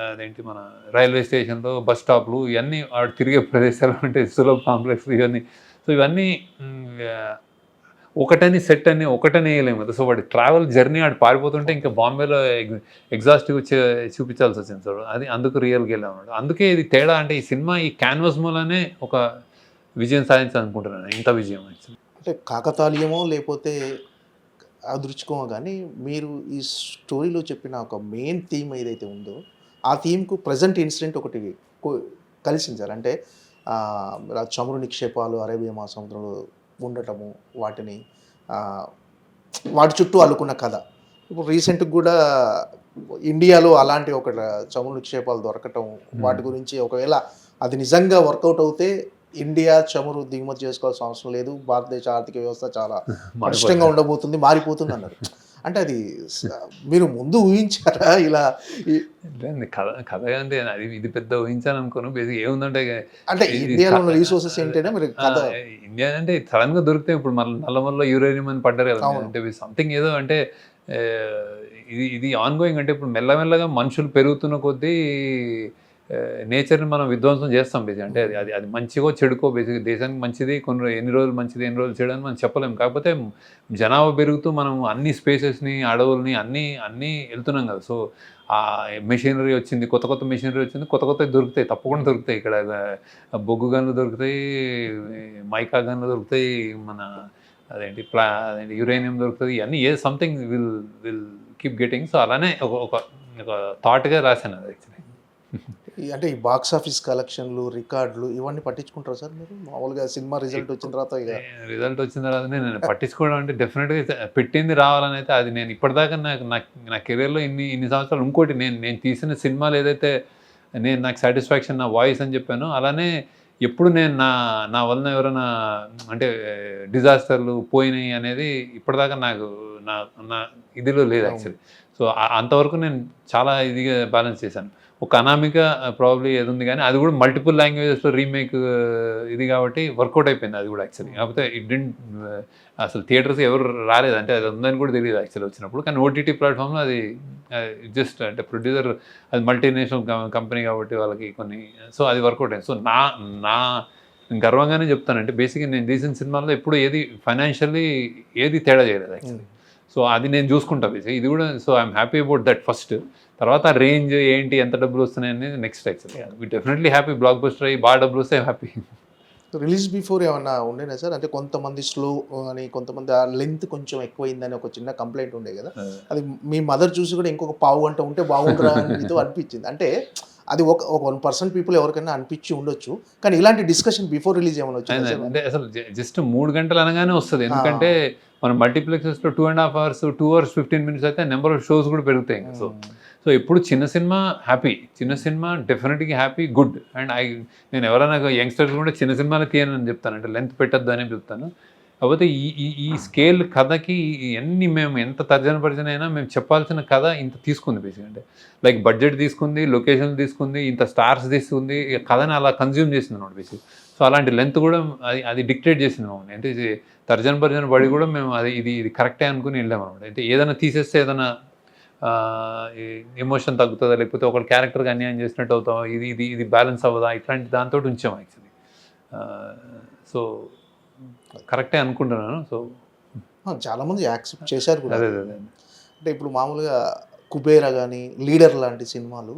అదేంటి మన రైల్వే స్టేషన్లో, బస్ స్టాప్లు, ఇవన్నీ వాడు తిరిగే ప్రదేశాలు ఉంటాయి, సులభ్ కాంప్లెక్స్ ఇవన్నీ. సో ఇవన్నీ ఒకటని వేయలేము కదా. సో వాడి ట్రావెల్ జర్నీ ఆడు పారిపోతుంటే ఇంకా బాంబేలో ఎగ్జాస్టివ్ చూపించాల్సి వచ్చింది. సో అందుకు రియల్గా వెళ్ళామన్నాడు. అందుకే ఇది తేడా, అంటే ఈ సినిమా ఈ క్యాన్వాస్ మూలనే ఒక విజయం సాధించాలనుకుంటున్నాను, ఇంత విజయం. అంటే కాకతాళీయమో లేకపోతే అదృష్టమో కానీ, మీరు ఈ స్టోరీలో చెప్పిన ఒక మెయిన్ థీమ్ ఏదైతే ఉందో ఆ థీమ్కు ప్రజెంట్ ఇన్సిడెంట్ ఒకటి కలిసింది సార్. అంటే చమురు నిక్షేపాలు అరేబియా మహాసముద్రంలో ఉండటము, వాటి చుట్టూ అల్లుకున్న కథ. ఇప్పుడు రీసెంట్గా కూడా ఇండియాలో అలాంటి ఒక చమురు నిక్షేపాలు దొరకటం, వాటి గురించి ఒకవేళ అది నిజంగా వర్కౌట్ అవుతే ఇండియా చమురు దిగుమతి చేసుకోవాల్సిన అవసరం లేదు, భారతదేశ ఆర్థిక వ్యవస్థ చాలా పటిష్టంగా ఉండబోతుంది, మారిపోతుంది అన్నారు. అంటే అది మీరు ముందు ఊహించారా ఇలా? కథ అంటే ఇది పెద్ద ఊహించాను అనుకోను. బేసిక్ ఏముందంటే, అంటే ఇండియాలో ఉన్న రీసోర్సెస్ ఏంటంటే మీరు కథ, ఇండియా అంటే సడన్గా దొరికితే, ఇప్పుడు నల్లమల్లో యూరేనియం అని పడ్డారు కదా, అంటే సంథింగ్ ఏదో, అంటే ఇది ఆన్ గోయింగ్. అంటే ఇప్పుడు మెల్లమెల్లగా మనుషులు పెరుగుతున్న కొద్దీ నేచర్ని మనం విధ్వంసం చేస్తాం బేసిక్. అంటే అది మంచిగో చెడుకో, బేసిక్ దేశానికి మంచిది ఎన్ని రోజులు మంచిది, ఎన్ని రోజులు చెడు అని మనం చెప్పలేము. కాకపోతే జనాభా పెరుగుతూ మనం అన్ని స్పేసెస్ని, అడవుల్ని అన్నీ వెళ్తున్నాం కదా. సో ఆ మెషినరీ వచ్చింది, కొత్త మెషినరీ వచ్చింది, కొత్త దొరుకుతాయి, తప్పకుండా దొరుకుతాయి. ఇక్కడ బొగ్గు గన్లు దొరుకుతాయి, మైకా గన్లు దొరుకుతాయి, మన అదేంటి యురేనియం దొరుకుతుంది, ఇవన్నీ something will keep getting. So అలానే ఒక థాట్గా రాశాను అది యాక్చువల్లీ. అంటే ఈ బాక్స్ ఆఫీస్ కలెక్షన్లు, రికార్డులు ఇవన్నీ పట్టించుకుంటారా సార్ మీరు? మామూలుగా సినిమా రిజల్ట్ వచ్చిన తర్వాత ఇక రిజల్ట్ వచ్చిన తర్వాత నేను పట్టించుకోవడం అంటే డెఫినెట్గా పెట్టింది రావాలని అయితే అది నేను ఇప్పటిదాకా నా కెరీర్లో ఇన్ని సంవత్సరాలు ఇంకోటి నేను తీసిన సినిమాలు ఏదైతే నాకు సాటిస్ఫాక్షన్ నా వాయిస్ అని చెప్పానో అలానే ఎప్పుడు నేను నా వలన ఎవరైనా అంటే డిజాస్టర్లు పోయినాయి అనేది ఇప్పటిదాకా నాకు నా నా ఇదిలో లేదు యాక్చువల్లీ. సో అంతవరకు నేను చాలా ఇదిగా బ్యాలెన్స్ చేశాను. ఒక అనామిక ప్రాబ్లీ ఏది ఉంది కానీ అది కూడా మల్టిపుల్ లాంగ్వేజెస్లో రీమేక్ ఇది కాబట్టి వర్కౌట్ అయిపోయింది అది కూడా యాక్చువల్లీ. కాకపోతే ఇట్ డింట్ అసలు థియేటర్స్ ఎవరు రాలేదు, అంటే అది ఉందని కూడా తెలియదు యాక్చువల్లీ వచ్చినప్పుడు. కానీ ఓటీటీ ప్లాట్ఫామ్లో అది జస్ట్ అంటే ప్రొడ్యూసర్ అది మల్టీనేషనల్ కంపెనీ కాబట్టి వాళ్ళకి కొన్ని సో అది వర్కౌట్ అయింది. సో నా గర్వంగానే చెప్తానంటే బేసిక్గా నేను తీసిన సినిమాల్లో ఎప్పుడు ఏది ఫైనాన్షియల్లీ ఏది తేడా చేయలేదు యాక్చువల్లీ. సో అది నేను చూసుకుంటా బేసిక్ ఇది కూడా. So I'm happy about that first. తర్వాత రేంజ్ ఏంటి ఎంత డబ్బులు వస్తున్నాయి అనేది next actually. We definitely happy. Blockbuster అయ్యి బాగా డబ్బులు వస్తే హ్యాపీ. రిలీజ్ బిఫోర్ ఏమన్నా ఉండేనా సార్? అంటే కొంతమంది స్లో అని, కొంతమంది ఆ లెంత్ కొంచెం ఎక్కువైందని ఒక చిన్న కంప్లైంట్ ఉండే కదా, అది మీ మదర్ చూసి కూడా ఇంకొక పావు గంట ఉంటే బాగుంటుందా అని మీతో అనిపించింది. అంటే అది ఒక 1% పీపుల్ ఎవరికైనా అనిపించి ఉండొచ్చు, కానీ ఇలాంటి డిస్కషన్ బిఫోర్ రిలీజ్ ఏమైనా వచ్చింది? అంటే అసలు జస్ట్ 3 గంటలు అనగానే వస్తుంది. ఎందుకంటే మన మల్టీప్లెక్సెస్లో 2.5 hours 2 hours 15 minutes అయితే నెంబర్ ఆఫ్ షోస్ కూడా పెరుగుతాయి. సో ఎప్పుడు చిన్న సినిమా హ్యాపీ, చిన్న సినిమా డెఫినెట్గా హ్యాపీ, గుడ్. అండ్ నేను ఎవరైనా యంగ్స్టర్స్ కూడా చిన్న సినిమాలు తీయనని చెప్తాను, అంటే లెంత్ పెట్టద్దు అని చెప్తాను. కాకపోతే ఈ స్కేల్ కథకి మేము ఎంత తర్జన అయినా మేము చెప్పాల్సిన కథ ఇంత తీసుకుంది బేసిక్. అంటే లైక్ బడ్జెట్ తీసుకుంది, లొకేషన్ తీసుకుంది, ఇంత స్టార్స్ తీసుకుంది, కథని అలా కన్జ్యూమ్ చేసింది అనమాట బేసిక్. సో అలాంటి లెంత్ కూడా అది డిక్టేట్ చేసింది మమ్మల్ని. అంటే ఇది తర్జన పడి కూడా మేము ఇది కరెక్టే అనుకుని వెళ్ళాం అనమాట. అంటే ఏదైనా తీసేస్తే ఏదైనా ఎమోషన్ తగ్గుతుందా, లేకపోతే ఒక క్యారెక్టర్కి అన్యాయం చేసినట్టు అవుతాం, ఇది బ్యాలెన్స్ అవ్వదా, ఇట్లాంటి దాంతో ఉంచాం యాక్చువల్లీ. సో కరెక్టే అనుకుంటున్నాను. సో చాలామంది యాక్సెప్ట్ చేశారు కూడా. అదే అంటే ఇప్పుడు మామూలుగా కుబేరా కానీ, లీడర్ లాంటి సినిమాలు,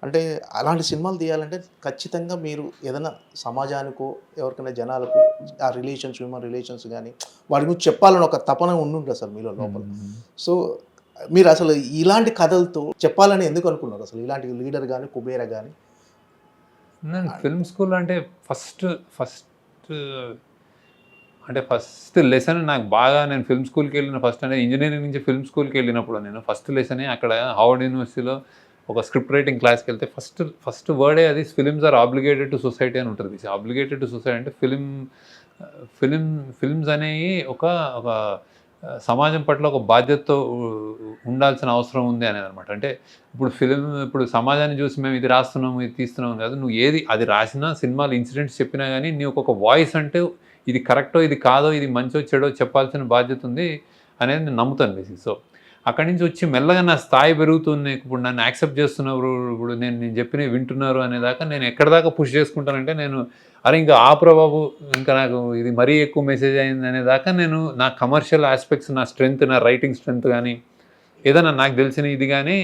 అంటే అలాంటి సినిమాలు తీయాలంటే ఖచ్చితంగా మీరు ఏదైనా సమాజానికో ఎవరికైనా జనాలకు ఆ రిలేషన్స్, హ్యూమన్ రిలేషన్స్ కానీ వాటి గురించి చెప్పాలని ఒక తపన ఉండుంటుంది సార్ మీలో లోపల. సో మీరు అసలు ఇలాంటి కథలతో చెప్పాలని ఎందుకు అనుకున్నారు అసలు? ఇలాంటి లీడర్ కానీ, కుబేరా కానీ. నేను ఫిల్మ్ స్కూల్ అంటే ఫస్ట్ లెసన్ నాకు బాగా, నేను ఫిల్మ్ స్కూల్కి వెళ్ళిన ఫస్ట్ అంటే ఇంజనీరింగ్ నుంచి ఫిల్మ్ స్కూల్కి వెళ్ళినప్పుడు నేను ఫస్ట్ లెసనే అక్కడ హార్వర్డ్ యూనివర్సిటీలో ఒక స్క్రిప్ట్ రైటింగ్ క్లాస్కి వెళ్తే ఫస్ట్ వర్డే అది films are obligated to society అని ఉంటుంది. ఆబ్లిగేటెడ్ టు సొసైటీ అంటే ఫిల్మ్స్ అనేవి ఒక సమాజం పట్ల ఒక బాధ్యతతో ఉండాల్సిన అవసరం ఉంది అనేది అనమాట. అంటే ఇప్పుడు సమాజాన్ని చూసి మేము ఇది రాస్తున్నాము, ఇది తీస్తున్నాము కాదు, నువ్వు ఏది అది రాసినా, సినిమాలు ఇన్సిడెంట్స్ చెప్పినా కానీ నీకు ఒక వాయిస్ అంటే ఇది కరెక్టో ఇది కాదో, ఇది మంచో చెడో చెప్పాల్సిన బాధ్యత ఉంది అనేది నేను నమ్ముతాను బేసిక్. సో అక్కడి నుంచి వచ్చి మెల్లగా నా స్థాయి పెరుగుతుంది. ఇప్పుడు నన్ను యాక్సెప్ట్ చేస్తున్నారు, ఇప్పుడు నేను చెప్పినవి వింటున్నారు అనేదాకా నేను ఎక్కడి దాకా పుష్ చేసుకుంటానంటే నేను ఇంకా బాబు ఇంకా నాకు ఇది మరీ ఎక్కువ మెసేజ్ అయింది అనేదాకా నేను నా కమర్షియల్ ఆస్పెక్ట్స్, నా స్ట్రెంగ్త్, నా రైటింగ్ స్ట్రెంగ్త్ కానీ ఏదైనా నాకు తెలిసిన ఇది కానీ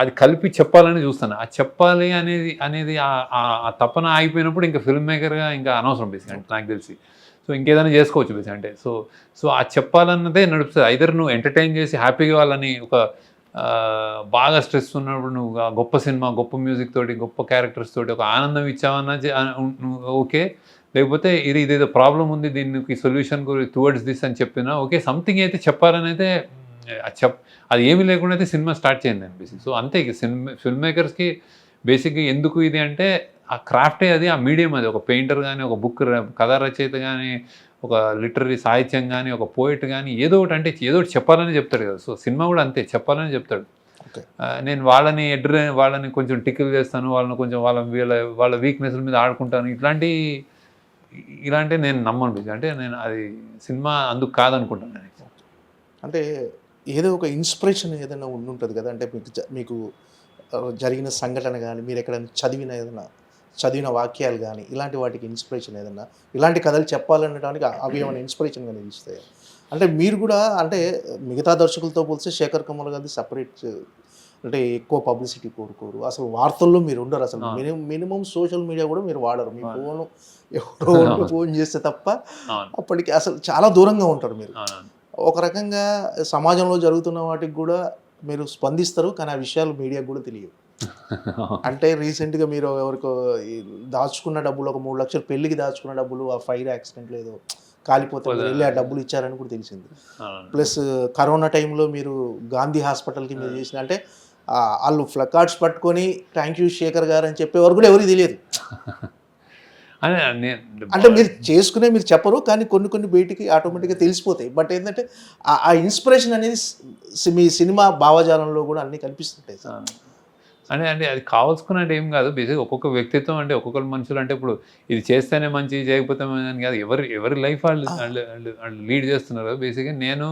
అది కలిపి చెప్పాలని చూస్తాను. ఆ చెప్పాలి అనేది ఆ తపన ఆగిపోయినప్పుడు ఇంకా ఫిల్మ్ మేకర్గా ఇంకా అనవసరం బేసిక్ అంటే నాకు తెలిసి. సో ఇంకేదైనా చేసుకోవచ్చు బేసిక్ అంటే. సో ఆ చెప్పాలన్నదే నడుపుతుంది. ఐదర్ నువ్వు ఎంటర్టైన్ చేసి హ్యాపీగా వాళ్ళని ఒక బాగా స్ట్రెస్ ఉన్నప్పుడు నువ్వు గొప్ప సినిమా, గొప్ప మ్యూజిక్ తోటి, గొప్ప క్యారెక్టర్స్ తోటి ఒక ఆనందం ఇచ్చావన్నా ఓకే, లేకపోతే ఇదేదో ప్రాబ్లం ఉంది, దీనికి సొల్యూషన్ టువర్డ్స్ దిస్ అని చెప్పినా ఓకే, సంథింగ్ అయితే చెప్పాలని అయితే అది ఏమీ లేకుండా అయితే సినిమా స్టార్ట్ చేయండి అనిపిస్తుంది. సో అంతే ఫిల్మ్ మేకర్స్కి బేసిక్గా ఎందుకు ఇది అంటే ఆ క్రాఫ్టే అది, ఆ మీడియం అది. ఒక పెయింటర్ కానీ, ఒక బుక్ కథా రచయిత కానీ, ఒక లిటరీ సాహిత్యం కానీ, ఒక పోయిట్ కానీ ఏదో ఒకటి అంటే ఏదో ఒకటి చెప్పాలని చెప్తాడు కదా. సో సినిమా కూడా అంతే, చెప్పాలని చెప్తాడు. నేను వాళ్ళని కొంచెం టికిల్ చేస్తాను, వాళ్ళని కొంచెం వాళ్ళ వీక్నెస్ల మీద ఆడుకుంటాను, ఇలాంటి నేను నమ్మను. అంటే నేను అది సినిమా అందుకు కాదనుకుంటాను నేను. అంటే ఏదో ఒక ఇన్స్పిరేషన్ ఏదైనా ఉంటుంది కదా, అంటే మీకు జరిగిన సంఘటన కానీ, మీరు ఎక్కడైనా చదివిన వాక్యాలు కానీ, ఇలాంటి వాటికి ఇన్స్పిరేషన్ ఏదన్నా, ఇలాంటి కథలు చెప్పాలనడానికి అవి ఏమైనా ఇన్స్పిరేషన్గా నిలుస్తాయి? అంటే మీరు కూడా అంటే మిగతా దర్శకులతో పోలిస్తే శేఖర్ కమల్ గారిది సపరేట్, అంటే ఎక్కువ పబ్లిసిటీ కోరుకోరు, అసలు వార్తల్లో మీరు ఉండరు, అసలు మినిమం సోషల్ మీడియా కూడా మీరు వాడరు. మీ ఎవరో ఫోన్ చేస్తే తప్ప అప్పటికి అసలు చాలా దూరంగా ఉంటారు మీరు. ఒక రకంగా సమాజంలో జరుగుతున్న వాటికి కూడా మీరు స్పందిస్తారు, కానీ ఆ విషయాలు మీడియాకు కూడా తెలియవు. అంటే రీసెంట్గా మీరు ఎవరికో ఈ దాచుకున్న డబ్బులు ఒక 3 లక్షలు పెళ్లికి దాచుకున్న డబ్బులు ఆ ఫైర్ యాక్సిడెంట్లో ఏదో కాలిపోతే మీరు వెళ్ళి ఆ డబ్బులు ఇచ్చారని కూడా తెలిసింది. ప్లస్ కరోనా టైంలో మీరు గాంధీ హాస్పిటల్కి మీరు చేసిన అంటే వాళ్ళు ఫ్లకార్డ్స్ పట్టుకొని థ్యాంక్ యూ శేఖర్ గారు అని చెప్పేవారు కూడా ఎవరికి తెలియదు. అంటే మీరు చేసుకునే మీరు చెప్పరు, కానీ కొన్ని బయటికి ఆటోమేటిక్గా తెలిసిపోతాయి. బట్ ఏంటంటే ఆ ఇన్స్పిరేషన్ అనేది మీ సినిమా భావజాలంలో కూడా అన్నీ కనిపిస్తుంటాయి సార్. అంటే అది కావాల్సుకున్నట్టు ఏం కాదు. బేసిక్ ఒక్కొక్క వ్యక్తిత్వం అంటే ఒక్కొక్కరు మనుషులు అంటే ఇప్పుడు ఇది చేస్తేనే మంచి, చేయకపోతే అని కాదు. ఎవరి లైఫ్ వాళ్ళు లీడ్ చేస్తున్నారు. బేసిక్గా నేను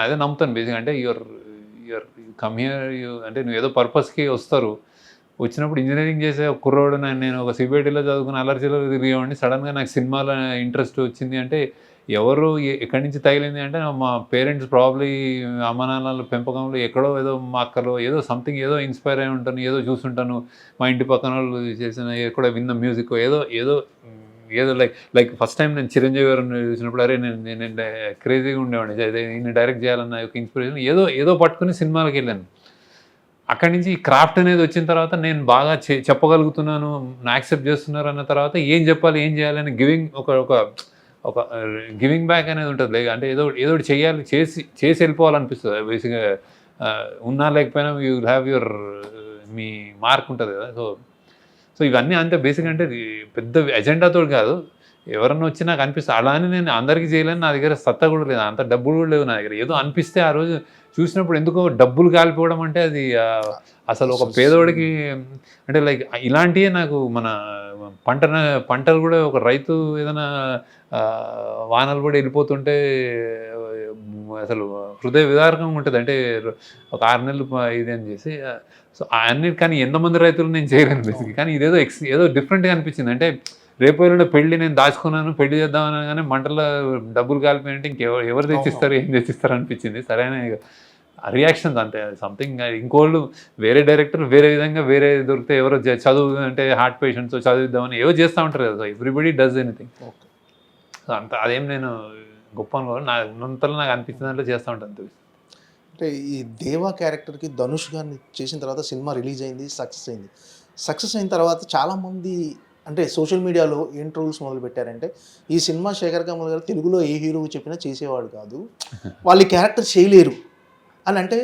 అదే నమ్ముతాను. బేసిక్గా అంటే యువర్ కమ్ హియర్ అంటే నువ్వు ఏదో పర్పస్కి వస్తారు. వచ్చినప్పుడు ఇంజనీరింగ్ చేసే ఒక కుర్రోడు నేను ఒక సిబిఐటీలో చదువుకుని అలర్జీలో తిరిగేవాడిని. సడన్గా నాకు సినిమాలో ఇంట్రెస్ట్ వచ్చింది అంటే ఎవరు ఎక్కడి నుంచి తగిలింది అంటే మా పేరెంట్స్ ప్రాబ్లీ అమ్మ నాన్నల పెంపకంలో ఎక్కడో ఏదో మా అక్కలో ఏదో సంథింగ్ ఏదో ఇన్స్పైర్ అయి ఉంటాను, ఏదో చూసుంటాను. మా ఇంటి పక్కన వాళ్ళు చేసిన ఎక్కడో విన్న మ్యూజిక్ ఏదో లైక్ ఫస్ట్ టైం నేను చిరంజీవి గారిని చూసినప్పుడు అరే నేను క్రేజీగా ఉండేవాడిని, అదే ఈయన డైరెక్ట్ చేయాలన్న ఒక ఇన్స్పిరేషన్ ఏదో పట్టుకుని సినిమాలకు వెళ్ళాను. అక్కడి నుంచి ఈ క్రాఫ్ట్ అనేది వచ్చిన తర్వాత నేను బాగా చెప్పగలుగుతున్నాను, యాక్సెప్ట్ చేస్తున్నారు అన్న తర్వాత ఏం చెప్పాలి ఏం చేయాలని ఒక గివింగ్ బ్యాక్ అనేది ఉంటుంది. అంటే ఏదో చేయాలి, చేసి వెళ్ళిపోవాలనిపిస్తుంది. బేసిక్గా ఉన్నా లేకపోయినా you have your me mark ఉంటుంది కదా. సో ఇవన్నీ అంతే బేసిక్. అంటే పెద్ద ఎజెండాతో కాదు, ఎవరన్నా వచ్చి నాకు అనిపిస్తుంది. అలా అని నేను అందరికీ చేయలేని, నా దగ్గర సత్తా కూడా లేదు, అంత డబ్బులు కూడా లేవు నా దగ్గర. ఏదో అనిపిస్తే ఆ రోజు చూసినప్పుడు ఎందుకో డబ్బులు కాలిపోవడం అంటే అది అసలు ఒక పేదోడికి అంటే లైక్ ఇలాంటివే నాకు మన పంటలు కూడా ఒక రైతు ఏదైనా వానలు కూడా వెళ్ళిపోతుంటే అసలు హృదయ విదారకంగా ఉంటుంది. అంటే ఒక 6 నెలలు ఇది అని చేసి సో అన్నిటి కానీ ఎంతమంది రైతులు నేను చేయలేను బేసిక్. కానీ ఇదేదో ఏదో డిఫరెంట్గా అనిపించింది. అంటే రేపు వెళ్ళిన పెళ్లి నేను దాచుకున్నాను, పెళ్లి చేద్దామని కానీ మంటల్లో డబ్బులు కాలిపోయినట్టే ఎవరు తెచ్చిస్తారు ఏం తెచ్చిస్తారు అనిపించింది. సరైన రియాక్షన్స్ అంతే. సంథింగ్ ఇంకోళ్ళు వేరే డైరెక్టర్ వేరే విధంగా వేరే దొరికితే ఎవరో చదువు అంటే హార్ట్ పేషెంట్స్ చదివిద్దామని ఏవో చేస్తూ ఉంటారు కదా. Everybody does anything. సో అంత అదేం నేను గొప్ప అనుకోవాలి, నా ఉన్నంతలో నాకు అనిపించిన దాంట్లో చేస్తూ ఉంటాను. అంటే ఈ దేవా క్యారెక్టర్కి ధనుష్ గారిని చేసిన తర్వాత సినిమా రిలీజ్ అయింది, సక్సెస్ అయింది. సక్సెస్ అయిన తర్వాత చాలామంది అంటే సోషల్ మీడియాలో ఏం ట్రోల్స్ మొదలు పెట్టారంటే ఈ సినిమా శేఖర్ కమల్ గారు తెలుగులో ఏ హీరోకి చెప్పినా చేసేవాడు కాదు, వాళ్ళు క్యారెక్టర్ చేయలేరు అని. అంటే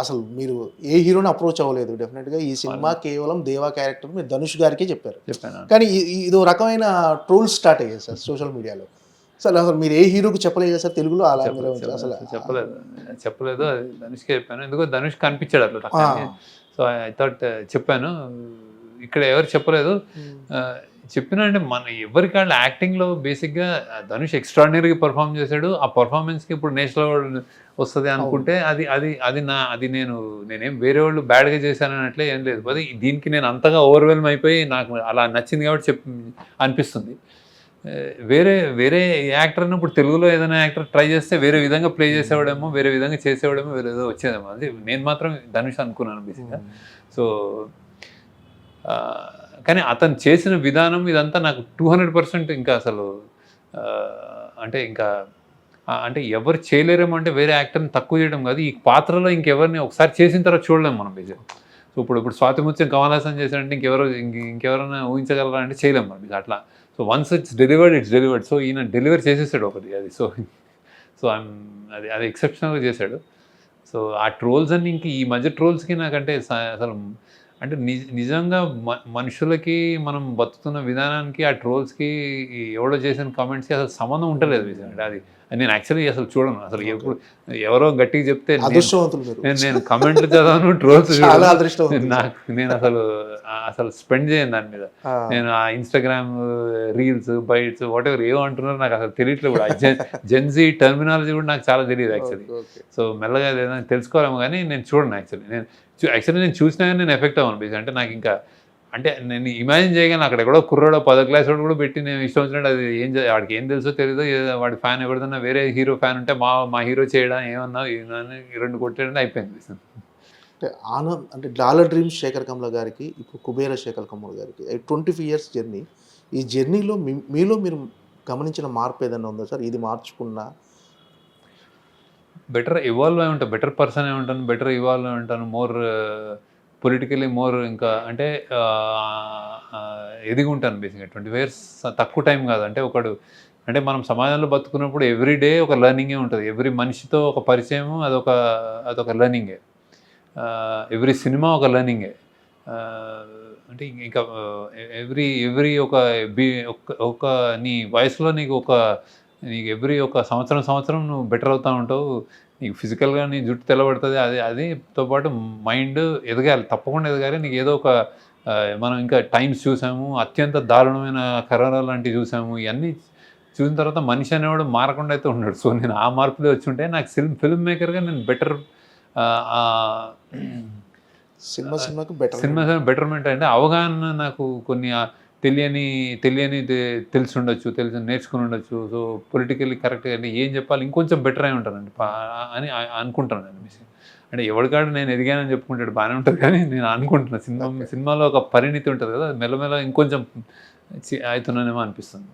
అసలు మీరు ఏ హీరోని అప్రోచ్ అవ్వలేదు. డెఫినెట్గా ఈ సినిమా కేవలం దేవా క్యారెక్టర్ మీరు ధనుష్ గారికే చెప్పారు. కానీ ఇదో రకమైన ట్రోల్స్ స్టార్ట్ అయ్యాయి సార్ సోషల్ మీడియాలో. అసలు మీరు ఏ హీరోకి చెప్పలేదు కదా సార్ తెలుగులో? అలా అసలు చెప్పలేదు. అది ధనుష్కే చెప్పాను. ఎందుకో ధనుష్ కనిపించాడు అట్లా. సో ఐ థాట్ చెప్పాను. ఇక్కడ ఎవరు చెప్పలేదు. చెప్పినా అంటే మన ఎవరికి వాళ్ళు యాక్టింగ్లో బేసిక్గా ధనుష్ ఎక్స్ట్రాడినరీగా పర్ఫామ్ చేశాడు. ఆ పర్ఫార్మెన్స్కి ఇప్పుడు నేషనల్ అవార్డు వస్తుంది అనుకుంటే అది నేనేం వేరే వాళ్ళు బ్యాడ్గా చేశాను అట్లే ఏం లేదు. అది దీనికి నేను అంతగా ఓవర్వెల్మ్ అయిపోయి నాకు అలా నచ్చింది కాబట్టి అనిపిస్తుంది. వేరే యాక్టర్ ఇప్పుడు తెలుగులో ఏదైనా యాక్టర్ ట్రై చేస్తే వేరే విధంగా ప్లే చేసేవాడేమో, వేరే విధంగా చేసేవాడేమో, వేరే ఏదో వచ్చేదేమో. అది నేను మాత్రం ధనుష్ అనుకున్నాను బేసిక్గా. సో కానీ అతను చేసిన విధానం ఇదంతా నాకు 200% ఇంకా అసలు అంటే ఎవరు చేయలేరేమో. అంటే వేరే యాక్టర్ని తక్కువ చేయడం కాదు, ఈ పాత్రలో ఇంకెవరిని ఒకసారి చేసిన తర్వాత చూడలేము మనం బేసిక్. సో ఇప్పుడు స్వాతి ముత్యం కమల్ హాసన్ చేశాడంటే ఇంకెవరైనా ఊహించగలరా అంటే చేయలేము మనం అట్లా. So once it's delivered. So ఈయన డెలివర్ చేసేసాడు ఒకటి అది. సో అది ఎక్సెప్షనల్గా చేశాడు. సో ఆ ట్రోల్స్ అన్ని ఇంక ఈ మధ్య ట్రోల్స్కి నాకంటే అసలు అంటే నిజంగా మనుషులకి మనం బతుకుతున్న విధానానికి ఆ ట్రోల్స్కి ఎవడో చేసిన కామెంట్స్కి అసలు సంబంధం ఉంటలేదు. అంటే అది నేను యాక్చువల్లీ అసలు చూడను. అసలు ఎప్పుడు ఎవరో గట్టిగా చెప్తే నేను కామెంట్లు చదవను, ట్రోల్స్ నేను అసలు స్పెండ్ చేయను దాని మీద. నేను ఆ ఇన్స్టాగ్రామ్ రీల్స్ బైట్స్ వాటెవర్ ఏమో అంటున్నారో నాకు అసలు తెలియట్లేదు కూడా. జెన్జీ టర్మినాలజీ కూడా నాకు చాలా తెలియదు యాక్చువల్లీ. సో మెల్లగా ఏదైనా తెలుసుకోలేము కానీ నేను చూడను యాక్చువల్లీ. నేను చూసినా కానీ నేను ఎఫెక్ట్ అవ్వను బేసిక్. అంటే నాకు ఇంకా అంటే నేను ఇమాజిన్ చేయగానే అక్కడ ఎక్కడో కుర్రాడో 10వ క్లాస్ వాడు కూడా పెట్టి నేను ఇష్టం వచ్చినట్టు అది వాడికి ఏం తెలుసో తెలియదు. వాడి ఫ్యాన్ ఎవరిదన్నా వేరే హీరో ఫ్యాన్ ఉంటే మా హీరో చేయడం ఏమన్నా 2 కొట్టేయడం అయిపోయింది. అంటే ఆనంద్ అంటే డాలర్ డ్రీమ్స్ శేఖర్ కమల గారికి ఇప్పుడు కుబేర శేఖర్ కమల్ గారికి 25 years జర్నీ. ఈ జర్నీలో మీలో మీరు గమనించిన మార్పు ఏదైనా ఉందా సార్? ఇది మార్చుకున్నా బెటర్ ఇవాల్వ్ అయి ఉంటాను, బెటర్ పర్సన్ అయి ఉంటాను, బెటర్ ఇవాల్వ్ అయి ఉంటాను, మోర్ పొలిటికలీ మోర్ ఇంకా అంటే ఎదిగి ఉంటాను బేసిక్గా. 25 years తక్కువ టైం కాదు. అంటే ఒకడు అంటే మనం సమాజంలో బతుకున్నప్పుడు ఎవ్రీ డే ఒక లెర్నింగే ఉంటుంది. ఎవ్రీ మనిషితో ఒక పరిచయము అదొక లెర్నింగే. ఎవ్రీ సినిమా ఒక లెర్నింగే. అంటే ఇంకా ఎవ్రీ ఒక నీ వయసులో నీకు ఎవ్రీ ఒక సంవత్సరం నువ్వు బెటర్ అవుతూ ఉంటావు. నీకు ఫిజికల్గా నీ జుట్టు తెల్లబడుతుంది. అదితో పాటు మైండ్ ఎదగాలి, తప్పకుండా ఎదగాలి. నీకు ఏదో ఒక మనం ఇంకా టైమ్స్ చూసాము, అత్యంత దారుణమైన కరోనా లాంటివి చూసాము. ఇవన్నీ చూసిన తర్వాత మనిషి అనేవాడు మారకుండా అయితే ఉన్నాడు. సో నేను ఆ మార్పులే వచ్చి ఉంటే నాకు ఫిల్మ్ మేకర్గా నేను బెటర్ సినిమాకి సినిమా బెటర్మెంట్ అంటే అవగాహన నాకు కొన్ని తెలియని తెలిసి ఉండొచ్చు, నేర్చుకుని ఉండొచ్చు. సో పొలిటికల్లీ కరెక్ట్గా అంటే ఏం చెప్పాలి ఇంకొంచెం బెటర్ అయి ఉంటానండి అని అనుకుంటాను నేను. అంటే ఎవరికాడు నేను ఎదిగానని చెప్పుకుంటాడు, బాగానే ఉంటుంది. కానీ నేను అనుకుంటున్నాను సినిమాలో ఒక పరిణితి ఉంటుంది కదా, మెల్లమెల్ల ఇంకొంచెం అవుతున్నానేమో అనిపిస్తుంది.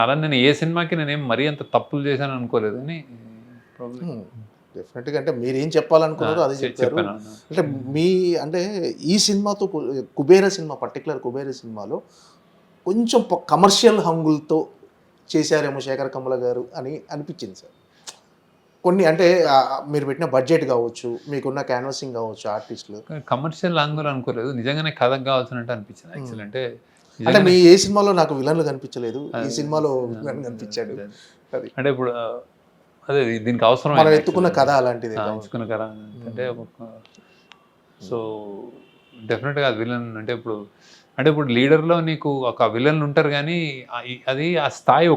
అలా నేను ఏ సినిమాకి నేనేం మరీ అంత తప్పులు చేశాను అనుకోలేదు. కానీ డెఫినెట్గా అంటే మీరు ఏం చెప్పాలనుకున్నారో అదే చెప్పారు. అంటే ఈ సినిమాతో కుబేర సినిమా, పర్టికులర్ కుబేర సినిమాలో కొంచెం కమర్షియల్ హంగులతో చేశారేమో శేఖర్ కమ్ముల గారు అని అనిపించింది సార్. కొన్ని అంటే మీరు పెట్టిన బడ్జెట్ కావచ్చు, మీకున్న క్యాన్వాసింగ్ కావచ్చు, ఆర్టిస్టులు కమర్షియల్ హంగులు అనుకోలేదు, నిజంగానే కథకు కావాల్సినట్టు అనిపించింది యాక్చువల్. అంటే మీ ఏ సినిమాలో నాకు విలన్లు కనిపించలేదు, ఈ సినిమాలో విలన్ కనిపించాడు. అంటే ఇప్పుడు అదే దీనికి అవసరం మనం ఎత్తుకున్న కథ అలాంటిది, ఎంచుకున్న కథ అంటే సో డెఫినెట్గా అది విలన్ అంటే ఇప్పుడు లీడర్లో నీకు ఒక విలన్లు ఉంటారు, కానీ అది ఆ స్థాయి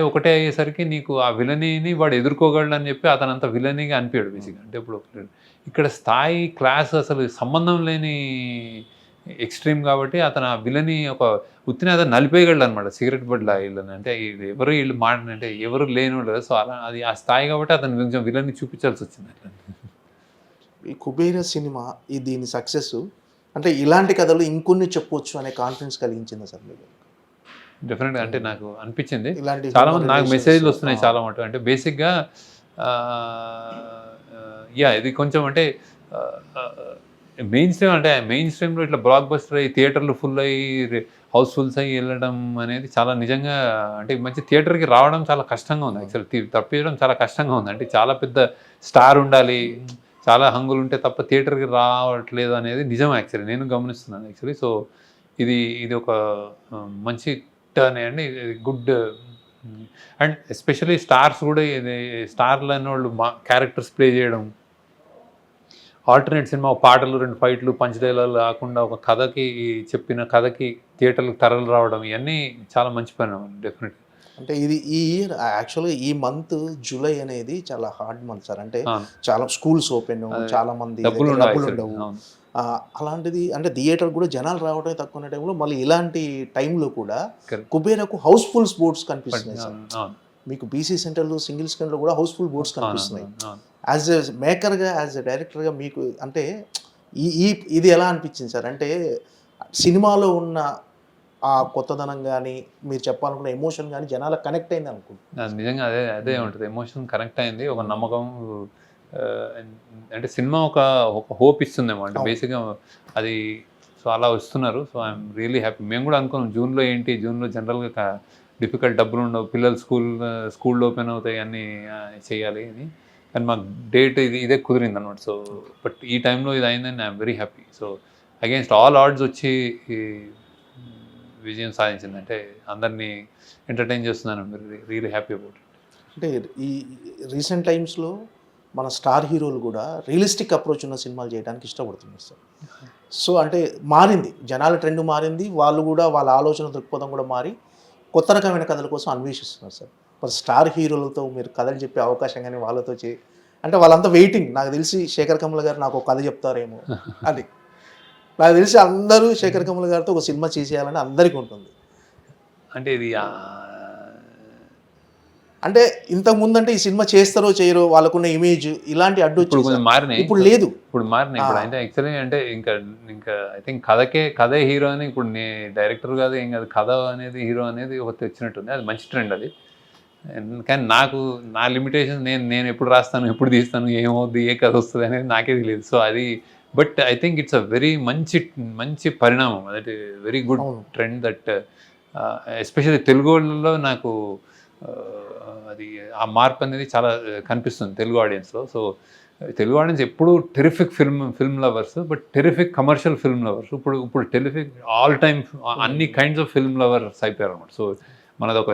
ఒకటే అయ్యేసరికి నీకు ఆ విలనీని వాడు ఎదుర్కోగలడు అని చెప్పి అతను అంత విలనీగా అనిపించాడు బేసిక్గా. అంటే ఇప్పుడు ఇక్కడ స్థాయి క్లాస్ అసలు సంబంధం లేని ఎక్స్ట్రీమ్ కాబట్టి అతను ఆ విలని ఒక ఉత్తిన అతను నలిపేయగలడు అనమాట, సిగరెట్ బడ్లా వీళ్ళని. అంటే వీళ్ళు అంటే ఎవరు లేనివాళ్ళు. సో అలా అది ఆ స్థాయి కాబట్టి అతను కొంచెం విలని చూపించాల్సి వచ్చింది అట్లా. ఈ కుబేర సినిమా దీని సక్సెస్ అంటే ఇలాంటి కథలు ఇంకొన్ని చెప్పొచ్చు అనే కాన్ఫిడెన్స్ కలిగించిందా సార్ మీకు? డెఫినెట్గా అంటే నాకు అనిపించింది. చాలా మంది నాకు మెసేజ్లు వస్తున్నాయి చాలా మటుకు. అంటే బేసిక్గా ఇది కొంచెం అంటే మెయిన్ స్ట్రీమ్లో ఇట్లా బ్లాక్ బస్టర్ అయ్యి థియేటర్లు ఫుల్ అయ్యి హౌస్ఫుల్స్ అయ్యి వెళ్ళడం అనేది చాలా నిజంగా అంటే మంచి థియేటర్కి రావడం చాలా కష్టంగా ఉంది యాక్చువల్. తప్పించడం చాలా కష్టంగా ఉంది. అంటే చాలా పెద్ద స్టార్ ఉండాలి, చాలా హంగులు ఉంటే తప్ప థియేటర్కి రావట్లేదు అనేది నిజం యాక్చువల్లీ, నేను గమనిస్తున్నాను యాక్చువల్లీ. సో ఇది ఒక మంచి టర్న్ అండి, గుడ్. అండ్ ఎస్పెషల్లీ స్టార్స్ కూడా స్టార్లు అనే వాళ్ళు క్యారెక్టర్స్ ప్లే చేయడం, ఆల్టర్నేట్ సినిమా పాటలు 2 ఫైట్లు పంచ్ డైలాగులు కాకుండా ఒక చెప్పిన కథకి థియేటర్లకు తరలి రావడం, ఇవన్నీ చాలా మంచి పని డెఫినెట్గా. అంటే ఇది ఈ ఇయర్ యాక్చువల్గా ఈ మంత్ జూలై అనేది చాలా హార్డ్ మంత్ సార్. అంటే చాలా స్కూల్స్ ఓపెన్, చాలా మంది డబ్బులు ఉండవు. అలాంటిది అంటే థియేటర్ కూడా జనాలు రావడమే తక్కువ టైంలో మళ్ళీ ఇలాంటి టైంలో కూడా కుబేరకు హౌస్ఫుల్ బోర్డ్స్ కనిపిస్తున్నాయి సార్. మీకు బీసీ సెంటర్లు, సింగిల్ స్క్రీన్లో కూడా హౌస్ఫుల్ బోర్డ్స్ కనిపిస్తున్నాయి. యాజ్ ఎ మేకర్గా, యాజ్ ఎ డైరెక్టర్గా మీకు అంటే ఇది ఎలా అనిపించింది సార్? అంటే సినిమాలో ఉన్న ఆ కొత్తదనం కానీ, మీరు చెప్పాలనుకున్న ఎమోషన్ కానీ జనాలకు కనెక్ట్ అయింది అనుకుంటున్నాను. నిజంగా అదే ఉంటుంది, ఎమోషన్ కనెక్ట్ అయింది, ఒక నమ్మకం. అంటే సినిమా ఒక హోప్ ఇస్తుందేమో అంటే బేసిక్గా అది. సో అలా వస్తున్నారు. So I'm really happy. మేము కూడా అనుకున్నాం జూన్లో జనరల్గా డిఫికల్ట్, డబ్బులు ఉండవు, పిల్లలు స్కూల్ ఓపెన్ అవుతాయి, అన్నీ చేయాలి అని. కానీ మాకు డేట్ ఇదే కుదిరింది అనమాట. సో బట్ ఈ టైంలో ఇది అయిందని I'm very happy. So against all odds వచ్చి విజయం సాధించిందంటే అందరినీ ఎంటర్టైన్ చేస్తున్నాను. Really happy about it. అంటే ఈ రీసెంట్ టైమ్స్లో మన స్టార్ హీరోలు కూడా రియలిస్టిక్ అప్రోచ్ ఉన్న సినిమాలు చేయడానికి ఇష్టపడుతున్నారు సార్. సో అంటే మారింది, జనాల ట్రెండ్ మారింది, వాళ్ళు కూడా వాళ్ళ ఆలోచన దృక్పథం కూడా మారి కొత్త రకమైన కథల కోసం అన్వేషిస్తున్నారు సార్. మరి స్టార్ హీరోలతో మీరు కథలు చెప్పే అవకాశం కానీ వాళ్ళతో అంటే వాళ్ళంతా వెయిటింగ్. నాకు తెలిసి శేఖర్ కమ్ముల గారు నాకు ఒక కథ చెప్తారేమో అది నాకు తెలిసి అందరూ శేఖర్ కమ్ముల గారితో ఒక సినిమా చేసేయాలని అందరికీ ఉంటుంది. అంటే ఇది అంటే ఇంతకుముందు అంటే ఈ సినిమా చేస్తారో చేయరో వాళ్ళకున్న ఇమేజ్ ఇలాంటి అడ్డు మారినాయి, ఇప్పుడు లేదు. ఇప్పుడు అంటే యాక్చువల్లీ అంటే ఇంకా ఐ థింక్ కథే హీరో అని ఇప్పుడు డైరెక్టర్ కాదు ఏం కాదు, కథ అనేది హీరో అనేది ఒకటి వచ్చినట్టుంది. అది మంచి ట్రెండ్. అది కానీ నాకు నా లిమిటేషన్ నేను ఎప్పుడు రాస్తాను, ఎప్పుడు తీస్తాను, ఏమవుద్ది, ఏ కథ వస్తుంది అనేది నాకే తెలియదు. సో అది but I think it's a very మంచి పరిణామం. దట్ వెరీ గుడ్ అవును. ట్రెండ్ దట్ ఎస్పెషల్లీ తెలుగు వాళ్ళలో నాకు అది ఆ మార్పు అనేది చాలా కనిపిస్తుంది తెలుగు ఆడియన్స్లో. సో తెలుగు ఆడియన్స్ ఎప్పుడు terrific film lovers, but terrific commercial film lovers. ఇప్పుడు టెరిఫిక్ ఆల్ టైమ్ అన్ని కైండ్స్ ఆఫ్ ఫిల్మ్ లవర్స్ అయిపోయారు అనమాట. సో మనదొక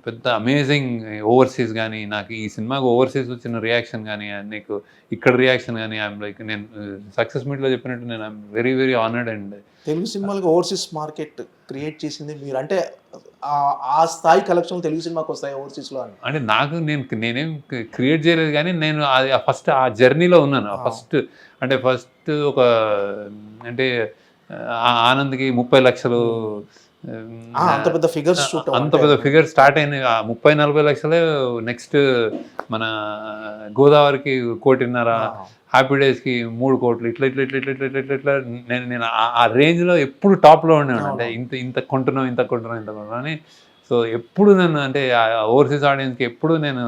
పెద్ద అమేజింగ్ ఓవర్సీస్ కానీ, నాకు ఈ సినిమాకి ఓవర్సీస్ వచ్చిన రియాక్షన్ కానీ, నీకు ఇక్కడ రియాక్షన్ కానీ, ఐఎమ్ లైక్ నేను సక్సెస్ మీట్లో చెప్పినట్టు నేను I'm very very honoured. And Telugu సినిమాలకు ఓవర్సీస్ మార్కెట్ క్రియేట్ చేసింది మీరు, అంటే ఆ స్థాయి కలెక్షన్ తెలుగు సినిమాకి వస్తాయి ఓవర్సీస్లో అని. అంటే నేనేం క్రియేట్ చేయలేదు, కానీ నేను అది ఫస్ట్ ఆ జర్నీలో ఉన్నాను. ఫస్ట్ ఒక అంటే ఆనంద్కి 30 లక్షలు అంత పెద్ద ఫిగర్స్ స్టార్ట్ అయినాయి. 30-40 లక్షలే నెక్స్ట్ మన గోదావరికి 1.5 హ్యాపీ డేస్కి 3 కోట్లు, ఇట్లా నేను ఆ రేంజ్లో ఎప్పుడు టాప్లో ఉండేవాడు. అంటే ఇంత కొంటున్నాం అని. సో ఎప్పుడు నన్ను అంటే ఓవర్సీస్ ఆడియన్స్కి ఎప్పుడు నేను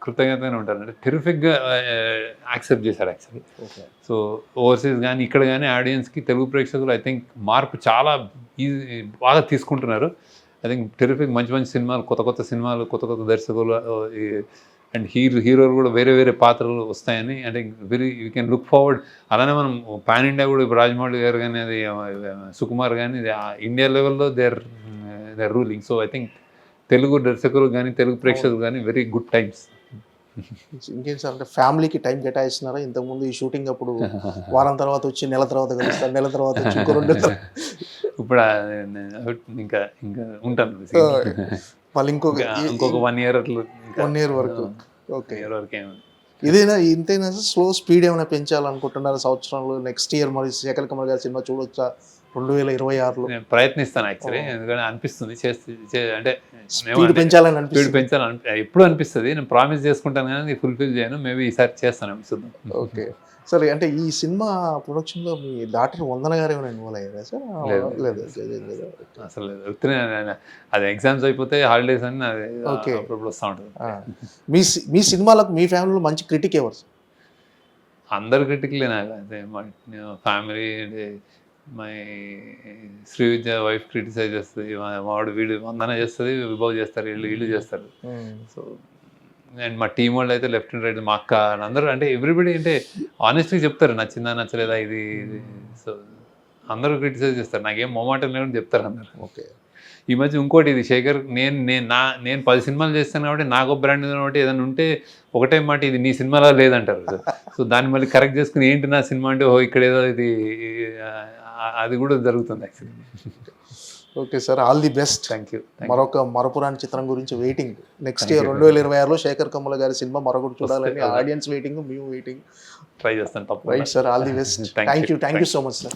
కృతజ్ఞతగానే ఉంటాను. అంటే టెరిఫిక్గా యాక్సెప్ట్ చేశారు యాక్చువల్లీ. సో ఓవర్సీస్ కానీ ఇక్కడ కానీ ఆడియన్స్కి, తెలుగు ప్రేక్షకులు ఐ థింక్ మార్పు చాలా బాగా తీసుకుంటున్నారు. ఐ థింక్ టెరిఫిక్ మంచి సినిమాలు, కొత్త సినిమాలు, కొత్త దర్శకులు అండ్ హీరోలు కూడా వేరే పాత్రలు వస్తాయని అంటే యూ కెన్ లుక్ ఫార్వర్డ్. అలానే మనం పాన్ ఇండియా కూడా ఇప్పుడు రాజమౌళి గారు కానీ, అది సుకుమార్ కానీ, ఇండియా లెవెల్లో they are ruling. So I think Telugu దర్శకులు కానీ, తెలుగు ప్రేక్షకులు కానీ వెరీ గుడ్ టైమ్స్. ఇంకేం సార్, అంటే ఫ్యామిలీకి టైం కేటాయిస్తున్నారా? ఇంతకుముందు ఈ షూటింగ్ అప్పుడు వారం తర్వాత వచ్చి, నెల తర్వాత కలుస్తారు, నెల తర్వాత వచ్చి ఇంకో 2 ఇప్పుడు ఇంకా ఉంటాను మళ్ళీ ఇంకొక 1 year అట్లా, 1 year వరకు. ఓకే, ఏమో ఇదేనా ఇంతైనా స్లో స్పీడ్ ఏమైనా పెంచాలనుకుంటున్నారు సంవత్సరంలో? నెక్స్ట్ ఇయర్ మరి శేఖర్ కమల్ గారి సినిమా చూడొచ్చా 2026లో? నేను ప్రయత్నిస్తాను యాక్చువల్లీ, ఎందుకంటే అనిపిస్తుంది అంటే స్పీడ్ పెంచాలని ఎప్పుడు అనిపిస్తుంది. నేను ప్రామిస్ చేసుకుంటాను కానీ ఫుల్ఫిల్ చేయను. మేబీ ఈసారి చేస్తాను, చూద్దాం. ఓకే, సరే. అంటే ఈ సినిమా ప్రొడక్షన్లో మీ డాక్టర్ వందన గారు ఏమైనా ఇన్వాల్వ్ అయ్యారా సార్? లేదు అసలు లేదు. అది ఎగ్జామ్స్ అయిపోతే హాలిడేస్ అని అది ఓకే అప్పుడప్పుడు వస్తూ ఉంటుంది. మీ సినిమాలకు మీ ఫ్యామిలీలో మంచి క్రిటిక్ ఎవరు? అందరు క్రిటిక్లే నాకు. అదే మా family, my Srividya wife criticize చేస్తుంది, వాడు వీడు వందన చేస్తుంది, విభవ్ చేస్తారు, వీళ్ళు చేస్తారు. సో అండ్ మా టీం వాళ్ళు అయితే లెఫ్ట్ అండ్ రైట్, మా అక్క అందరూ, అంటే ఎవ్రీబడి అంటే ఆనెస్ట్గా చెప్తారు, నచ్చిందా నచ్చలేదా ఇది. సో అందరూ క్రిటిసైజ్ చేస్తారు, నాకేం మొమాటం లేదని చెప్తారు అందరు. ఓకే, ఈ మధ్య ఇంకోటి ఇది శేఖర్, నేను 10 సినిమాలు చేస్తాను కాబట్టి నాకు బ్రాండ్ కాబట్టి ఏదైనా ఉంటే ఒకటే మాట, ఇది నీ సినిమాలో లేదంటారు. సో దాన్ని మళ్ళీ కరెక్ట్ చేసుకుని ఏంటి నా సినిమా అంటే, ఇక్కడ ఏదో ఇది, అది కూడా జరుగుతుంది actually. Okay sir, all the best. Thank you. మరొక మరపురాని చిత్రం గురించి వెయిటింగ్. నెక్స్ట్ ఇయర్ 2026లో శేఖర్ కమల్ గారి సినిమా మరొకటి చూడాలని ఆడియన్స్ వెయిటింగ్, మేము వెయిటింగ్. ట్రై చేస్తాను తప్ప. Right sir, all the best. Thank you so much sir.